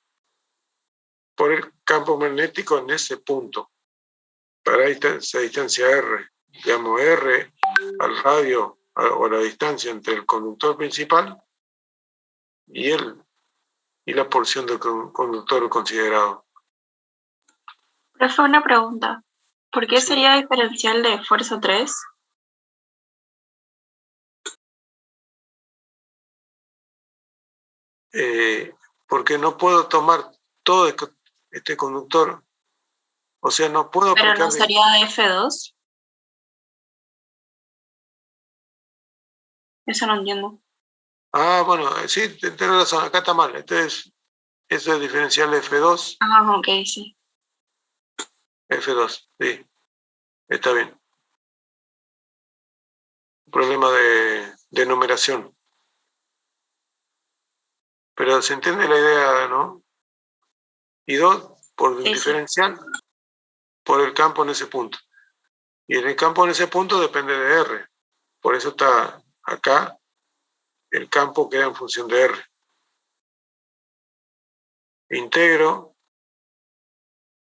por el campo magnético en ese punto. Para esa distancia R, digamos R al radio o la distancia entre el conductor principal y la porción del conductor considerado. Profe, una pregunta. ¿Por qué Sí. sería diferencial de fuerza 3? Porque no puedo tomar todo este conductor, o sea, no puedo ¿Pero aplicar... no sería de F2? Eso no entiendo. Bueno, sí, tenés razón, acá está mal. Eso es diferencial de F2. Ok, sí. F2, sí, está bien. Problema de numeración. Pero se entiende la idea, ¿no? Y 2 por el Sí, sí. diferencial, por el campo en ese punto. Y en el campo en ese punto depende de R. Por eso está acá, el campo queda en función de R. Integro,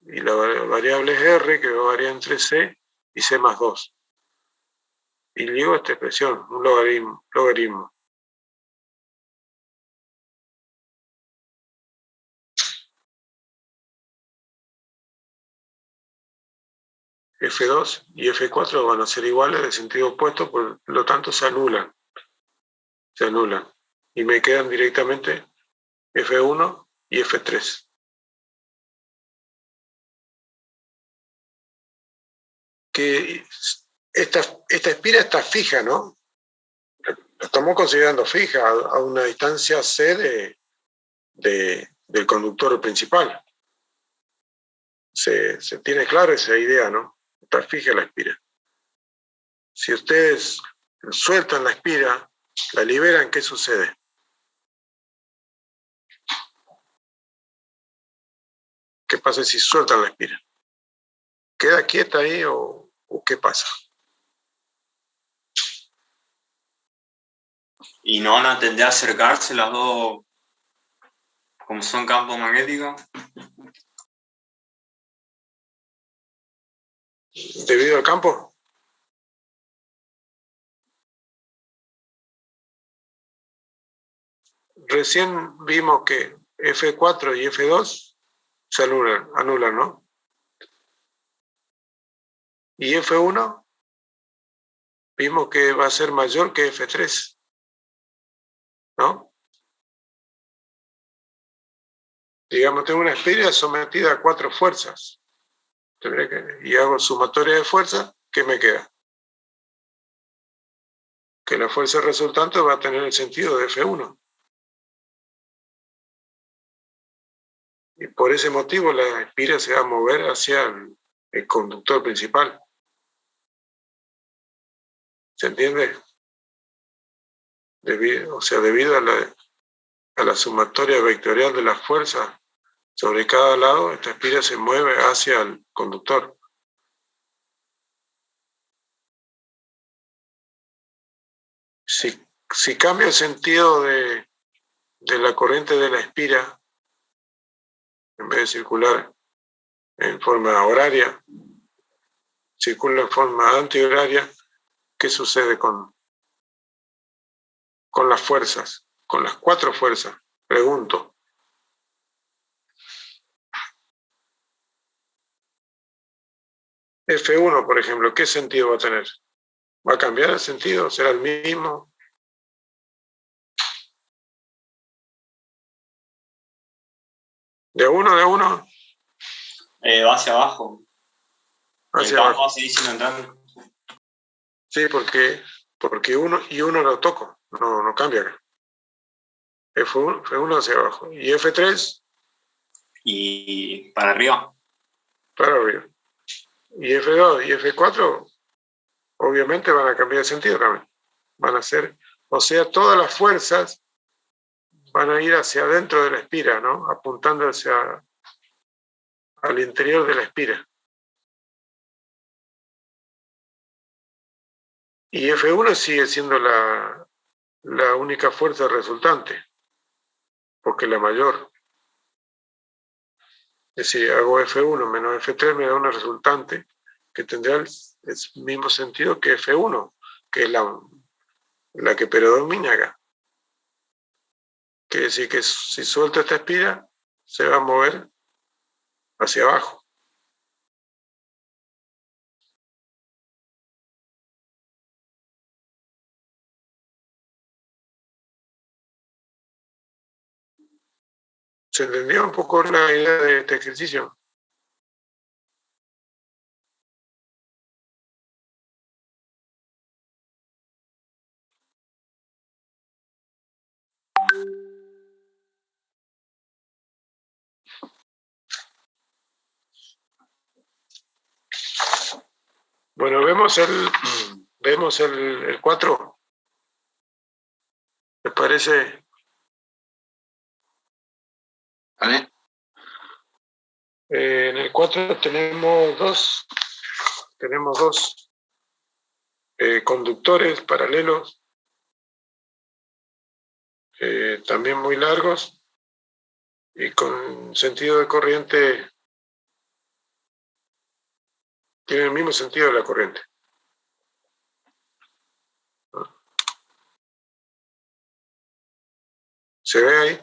y la variable es R, que va a variar entre C y C más 2. Y ligo esta expresión, un logaritmo. F2 y F4 van a ser iguales de sentido opuesto, por lo tanto se anulan. Y me quedan directamente F1 y F3. Que esta espira está fija, ¿no? La estamos considerando fija a una distancia C del conductor principal. Se tiene claro esa idea, ¿no? Está fija la espira. Si ustedes sueltan la espira, la liberan, ¿qué sucede? ¿Qué pasa si sueltan la espira? ¿Queda quieta ahí o qué pasa? Y no van a tender a acercarse las dos, como son campos magnéticos. ¿Debido al campo? Recién vimos que F4 y F2 se anulan, ¿no? Y F1 vimos que va a ser mayor que F3, ¿no? Digamos, tengo una espira sometida a 4 fuerzas. Y hago sumatoria de fuerzas, ¿qué me queda? Que la fuerza resultante va a tener el sentido de F1. Y por ese motivo la espira se va a mover hacia el conductor principal. ¿Se entiende? Debido a la sumatoria vectorial de las fuerzas sobre cada lado, esta espira se mueve hacia el conductor. Si cambia el sentido de la corriente de la espira, en vez de circular en forma horaria, circula en forma antihoraria, ¿qué sucede con las fuerzas? Con las 4 fuerzas. Pregunto. F1, por ejemplo, ¿qué sentido va a tener? ¿Va a cambiar el sentido? ¿Será el mismo? ¿De uno? Va hacia abajo. Hacia el campo abajo. va a seguir siendo entrando. Sí, porque uno lo toco, no cambia acá. F1 hacia abajo. ¿Y F3? Y para arriba. Para arriba. Y F2 y F4 obviamente van a cambiar de sentido también. Van a ser, o sea, todas las fuerzas van a ir hacia adentro de la espira, ¿no? Apuntando al interior de la espira. Y F1 sigue siendo la única fuerza resultante, porque la mayor. Es decir, hago F1 menos F3 me da una resultante que tendrá el mismo sentido que F1, que es la que predomina acá. Quiere decir que si suelto esta espira, se va a mover hacia abajo. ¿Se entendió un poco la idea de este ejercicio? Bueno, vemos el 4. ¿Les parece? ¿Vale? En el 4 tenemos dos conductores paralelos, también muy largos y con sentido de corriente, tienen el mismo sentido de la corriente. ¿Se ve ahí?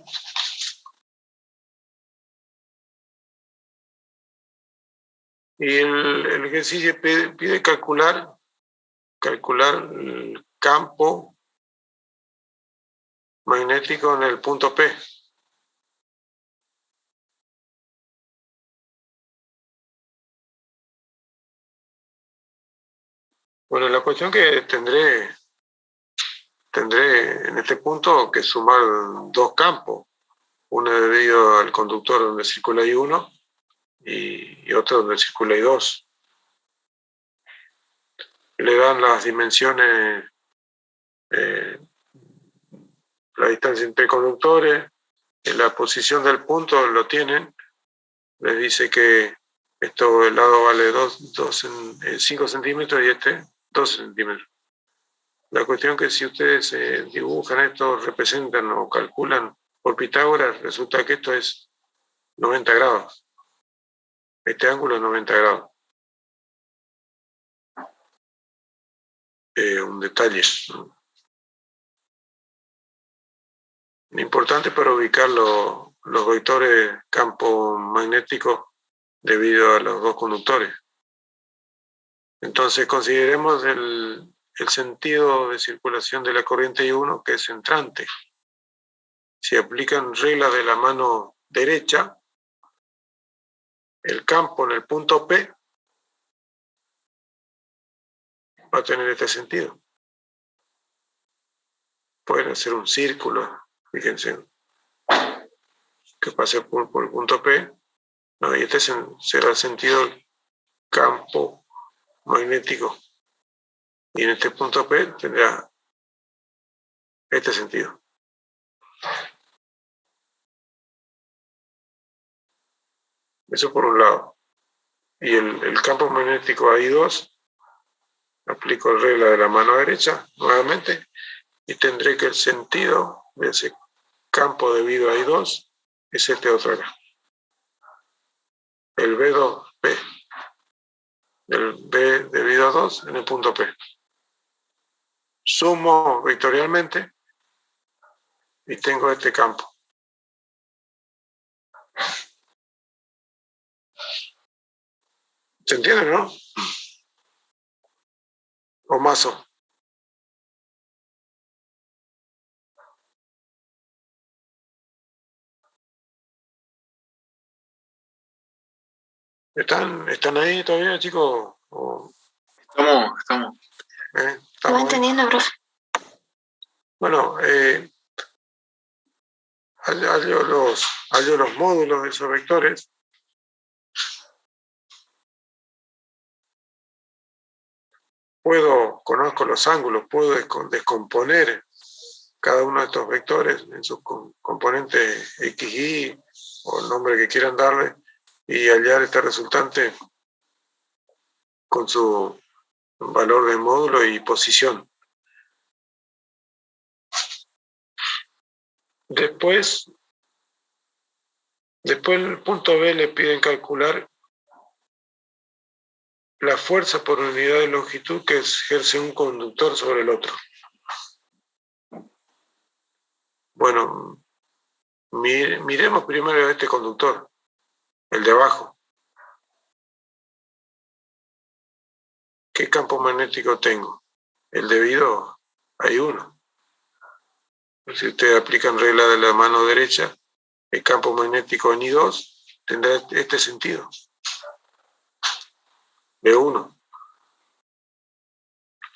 Y el ejercicio pide calcular el campo magnético en el punto P. Bueno, la cuestión que tendré en este punto que sumar dos campos, uno debido al conductor donde circula I1 y otro donde circula I2. Le dan las dimensiones, la distancia entre conductores, en la posición del punto lo tienen, les dice que esto el lado vale 5 centímetros y este 12 centímetros. La cuestión que si ustedes dibujan esto, representan o calculan por Pitágoras, resulta que esto es 90 grados. Este ángulo es 90 grados. Un detalle, ¿no? Importante para ubicar los vectores campo magnético debido a los dos conductores. Entonces consideremos el sentido de circulación de la corriente I1, que es entrante. Si aplican reglas de la mano derecha, el campo en el punto P va a tener este sentido. Pueden hacer un círculo, fíjense, que pase por el punto P, ¿no? Y este será el sentido del campo magnético. Y en este punto P tendrá este sentido. Eso por un lado. Y el campo magnético I2, aplico la regla de la mano derecha nuevamente y tendré que el sentido de ese campo debido a I2 es este otro acá. El B2P. El B debido a 2 en el punto P. Sumo vectorialmente y tengo este campo. ¿Se entiende, no? O mazo. ¿Están ahí todavía, chicos? Estamos. Lo ¿Estamos va ahí? entendiendo, profe. Bueno, hallo los módulos de esos vectores. Conozco los ángulos, puedo descomponer cada uno de estos vectores en sus componentes X, Y o el nombre que quieran darle y hallar este resultante con su valor de módulo y posición. Después en el punto B le piden calcular la fuerza por unidad de longitud que ejerce un conductor sobre el otro. Bueno, miremos primero este conductor, el de abajo. ¿Qué campo magnético tengo? El debido a I1. Si ustedes aplican regla de la mano derecha, el campo magnético en I2 tendrá este sentido. B1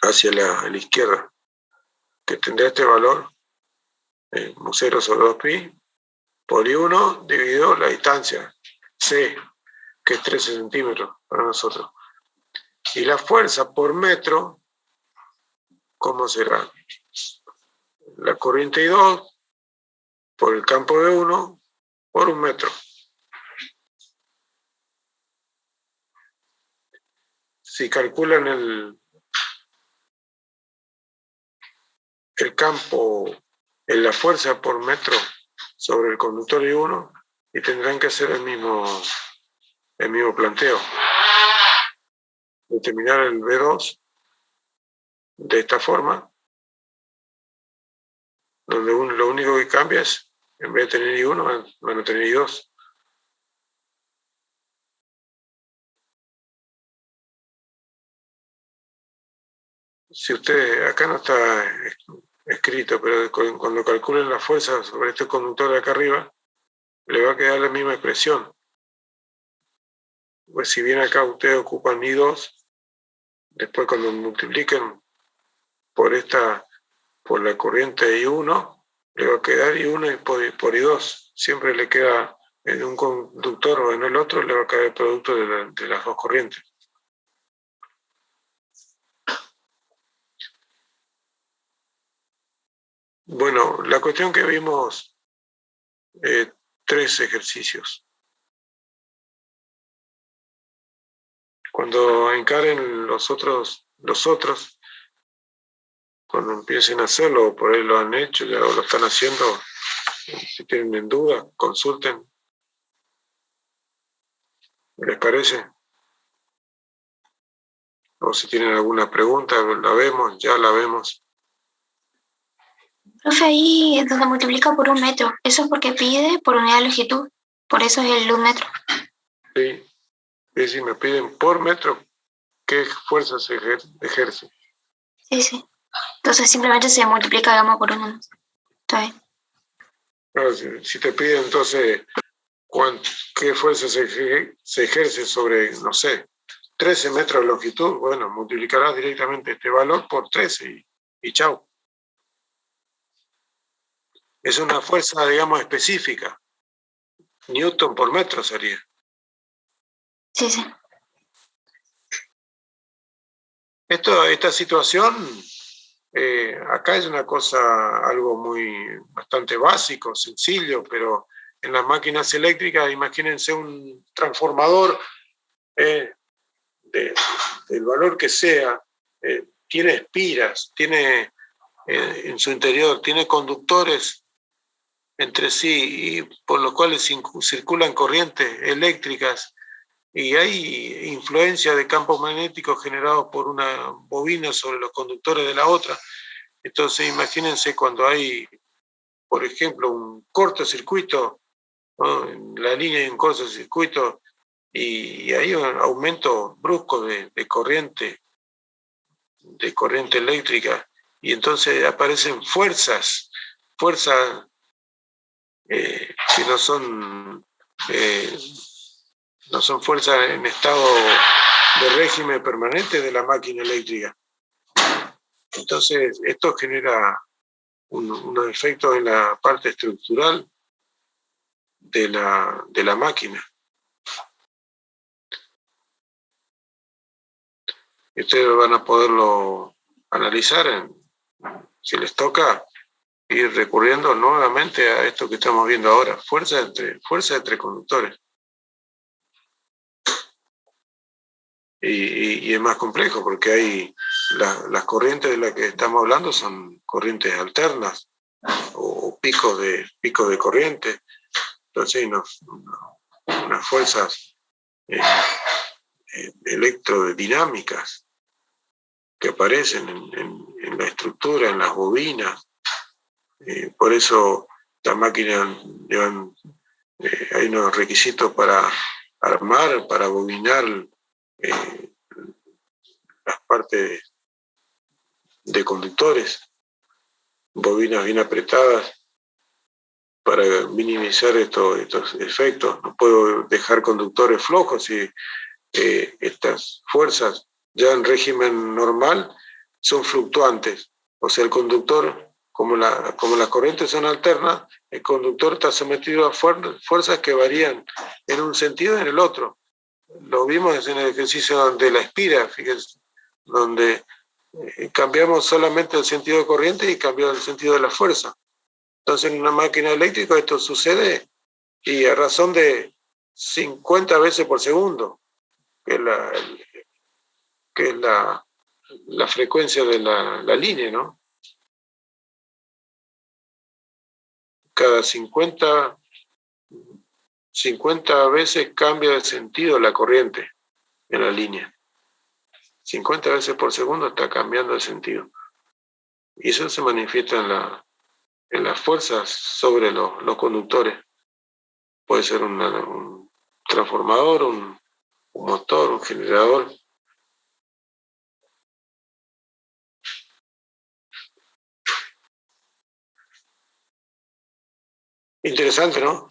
hacia la izquierda, que tendrá este valor, mu 0 sobre 2pi, por I1 dividido la distancia, C, que es 13 centímetros para nosotros. Y la fuerza por metro, ¿cómo será? La corriente I2 por el campo B1 por un metro. si calculan el campo, la fuerza por metro sobre el conductor I1 y tendrán que hacer el mismo planteo. Determinar el V2 de esta forma, donde lo único que cambia es, en vez de tener I1, van a tener I2. Si usted, acá no está escrito, pero cuando calculen la fuerza sobre este conductor de acá arriba, le va a quedar la misma expresión. Pues si bien acá ustedes ocupan I2, después cuando multipliquen por la corriente I1, le va a quedar I1 y por I2. Siempre le queda en un conductor o en el otro, le va a quedar el producto de las dos corrientes. Bueno, la cuestión que vimos, 3 ejercicios. Cuando encaren los otros, cuando empiecen a hacerlo, por ahí lo han hecho, ya lo están haciendo, si tienen duda, consulten. ¿Les parece? O si tienen alguna pregunta, ya la vemos. Profe, ahí es donde multiplica por 1 metro. Eso es porque pide por unidad de longitud. Por eso es el 1 metro. Sí. Y si me piden por metro, ¿qué fuerza se ejerce? Sí. Entonces simplemente se multiplica, digamos, por 1. Está bien. Claro, si te piden entonces qué fuerza se ejerce sobre, no sé, 13 metros de longitud, bueno, multiplicarás directamente este valor por 13 y chau. Es una fuerza, digamos, específica. Newton por metro sería. Sí. Esta situación, acá es una cosa, algo bastante básico, sencillo, pero en las máquinas eléctricas, imagínense un transformador del valor que sea, tiene espiras, tiene en su interior, tiene conductores entre sí, y por los cuales circulan corrientes eléctricas, y hay influencia de campos magnéticos generados por una bobina sobre los conductores de la otra. Entonces imagínense cuando hay, por ejemplo, un cortocircuito, ¿no? En la línea hay un cortocircuito y hay un aumento brusco de corriente eléctrica, y entonces aparecen fuerzas que no son fuerzas en estado de régimen permanente de la máquina eléctrica. Entonces, esto genera unos efectos en la parte estructural de la máquina. Ustedes van a poderlo analizar si les toca ir recurriendo nuevamente a esto que estamos viendo ahora, fuerza entre conductores. Y es más complejo porque hay las corrientes de las que estamos hablando son corrientes alternas o picos de corriente. Entonces hay unas fuerzas electrodinámicas que aparecen en la estructura, en las bobinas. Por eso las máquinas hay unos requisitos para armar, para bobinar las partes de conductores, bobinas bien apretadas para minimizar estos efectos. No puedo dejar conductores flojos y estas fuerzas ya en régimen normal son fluctuantes. O sea, el conductor, como las corrientes son alternas, el conductor está sometido a fuerzas que varían en un sentido y en el otro. Lo vimos en el ejercicio de la espira, fíjense, donde cambiamos solamente el sentido de corriente y cambió el sentido de la fuerza. Entonces, en una máquina eléctrica esto sucede y a razón de 50 veces por segundo, que que es la frecuencia de la línea, ¿no? Cada 50 veces cambia de sentido la corriente en la línea. 50 veces por segundo está cambiando de sentido. Y eso se manifiesta en las fuerzas sobre los conductores. Puede ser un transformador, un motor, un generador. Interesante, ¿no?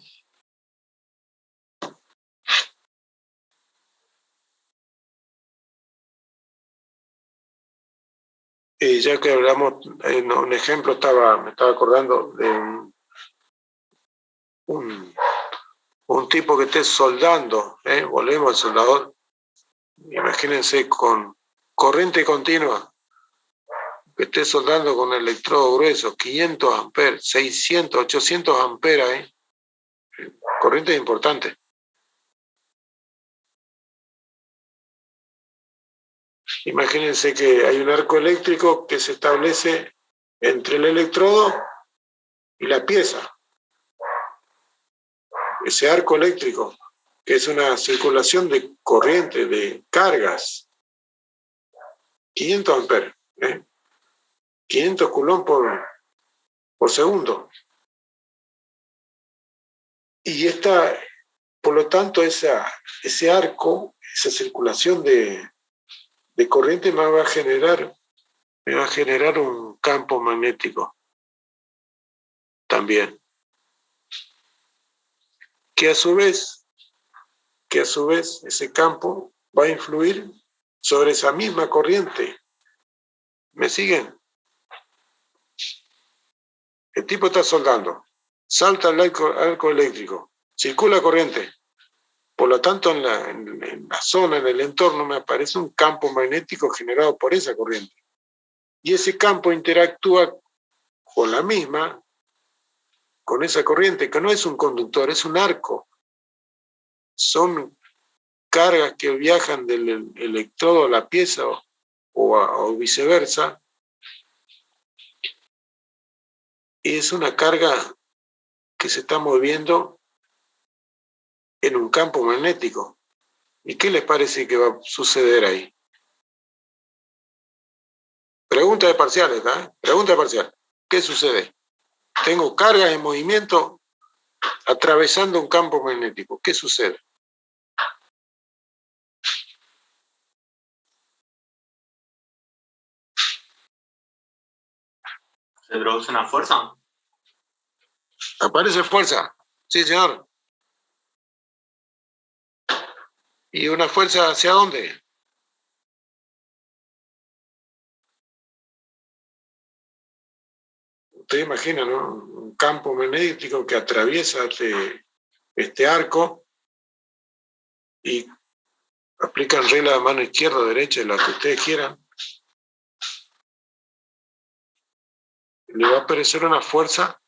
Y ya que hablamos, un ejemplo, me estaba acordando de un tipo que esté soldando, volvemos al soldador, imagínense con corriente continua, que esté soldando con electrodo grueso, 500 amperes, 600, 800 amperes, corriente importante. Imagínense que hay un arco eléctrico que se establece entre el electrodo y la pieza. Ese arco eléctrico, que es una circulación de corriente, de cargas, 500 amperes, 500 coulomb por segundo. Y por lo tanto, ese arco, esa circulación de corriente me va a generar un campo magnético también, que a su vez ese campo va a influir sobre esa misma corriente. ¿Me siguen? El tipo está soldando, salta el arco eléctrico, circula corriente. Por lo tanto, en la zona, en el entorno, me aparece un campo magnético generado por esa corriente. Y ese campo interactúa con con esa corriente, que no es un conductor, es un arco. Son cargas que viajan del electrodo a la pieza o viceversa. Y es una carga que se está moviendo en un campo magnético. ¿Y qué les parece que va a suceder ahí? Pregunta de parciales, ¿eh? Pregunta de parcial. ¿Qué sucede? Tengo cargas en movimiento atravesando un campo magnético. ¿Qué sucede? ¿Se produce una fuerza? ¿Aparece fuerza? Sí, señor. ¿Y una fuerza hacia dónde? Usted imagina, ¿no? Un campo magnético que atraviesa este arco y aplican regla de mano izquierda o derecha, la que ustedes quieran. Le va a aparecer una fuerza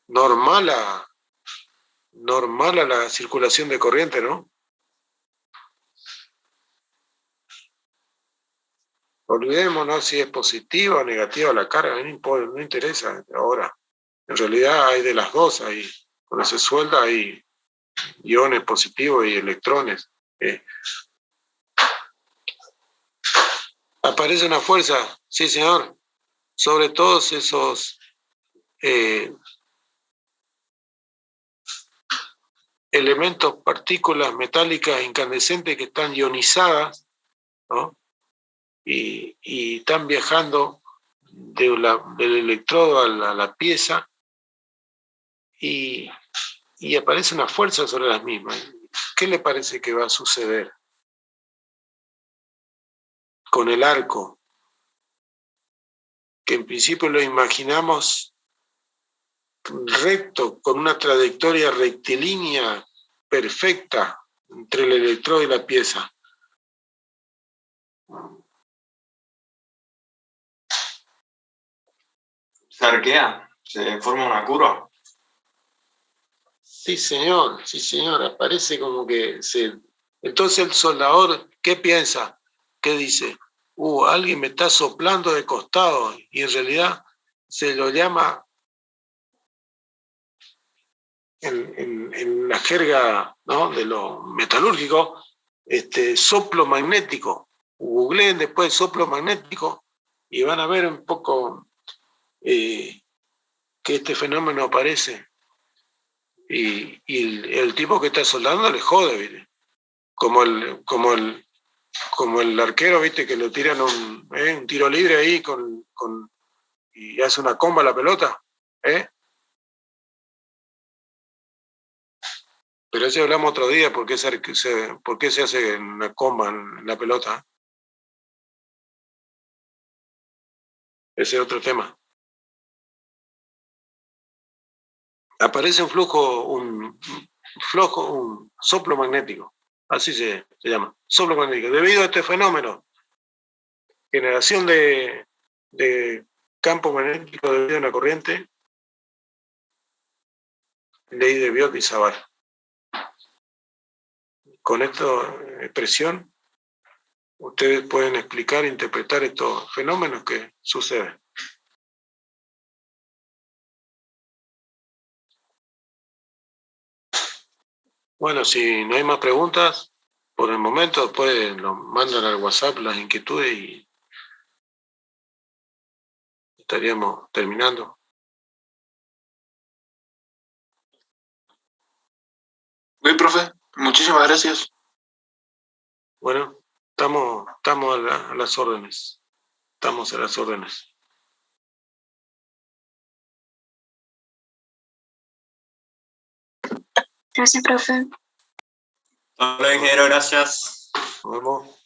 normal a la circulación de corriente, ¿no? Olvidémonos si es positiva o negativa la carga, no interesa ahora. En realidad hay de las dos, cuando se suelda hay iones positivos y electrones. Aparece una fuerza, sí señor, sobre todos esos elementos, partículas metálicas incandescentes que están ionizadas, ¿no? Y están viajando del electrodo a la pieza y aparece una fuerza sobre las mismas. ¿Qué le parece que va a suceder con el arco? Que en principio lo imaginamos recto, con una trayectoria rectilínea perfecta entre el electrodo y la pieza. ¿Se arquea? ¿Se forma una curva? Sí, señor, aparece como que se Entonces el soldador, ¿qué piensa? ¿Qué dice? Alguien me está soplando de costado, y en realidad se lo llama en la jerga, ¿no?, de lo metalúrgico, soplo magnético. Googleen después soplo magnético y van a ver un poco que este fenómeno aparece. Y el tipo que está soldando le jode, ¿viste? Como el arquero, ¿viste? Que le tiran un tiro libre ahí y hace una comba a la pelota, ¿eh? Pero eso hablamos otro día, por qué se hace una comba en la pelota. Ese es otro tema. Aparece un soplo magnético, así se llama, soplo magnético. Debido a este fenómeno, generación de campo magnético debido a una corriente, ley de Biot y Savart. Con esta expresión, ustedes pueden explicar e interpretar estos fenómenos que suceden. Bueno, si no hay más preguntas, por el momento, después nos mandan al WhatsApp las inquietudes y estaríamos terminando. Bien, profe, muchísimas gracias. Bueno, estamos a las órdenes. Estamos a las órdenes. Gracias, profe. Hasta luego, ingeniero, gracias. Nos vemos.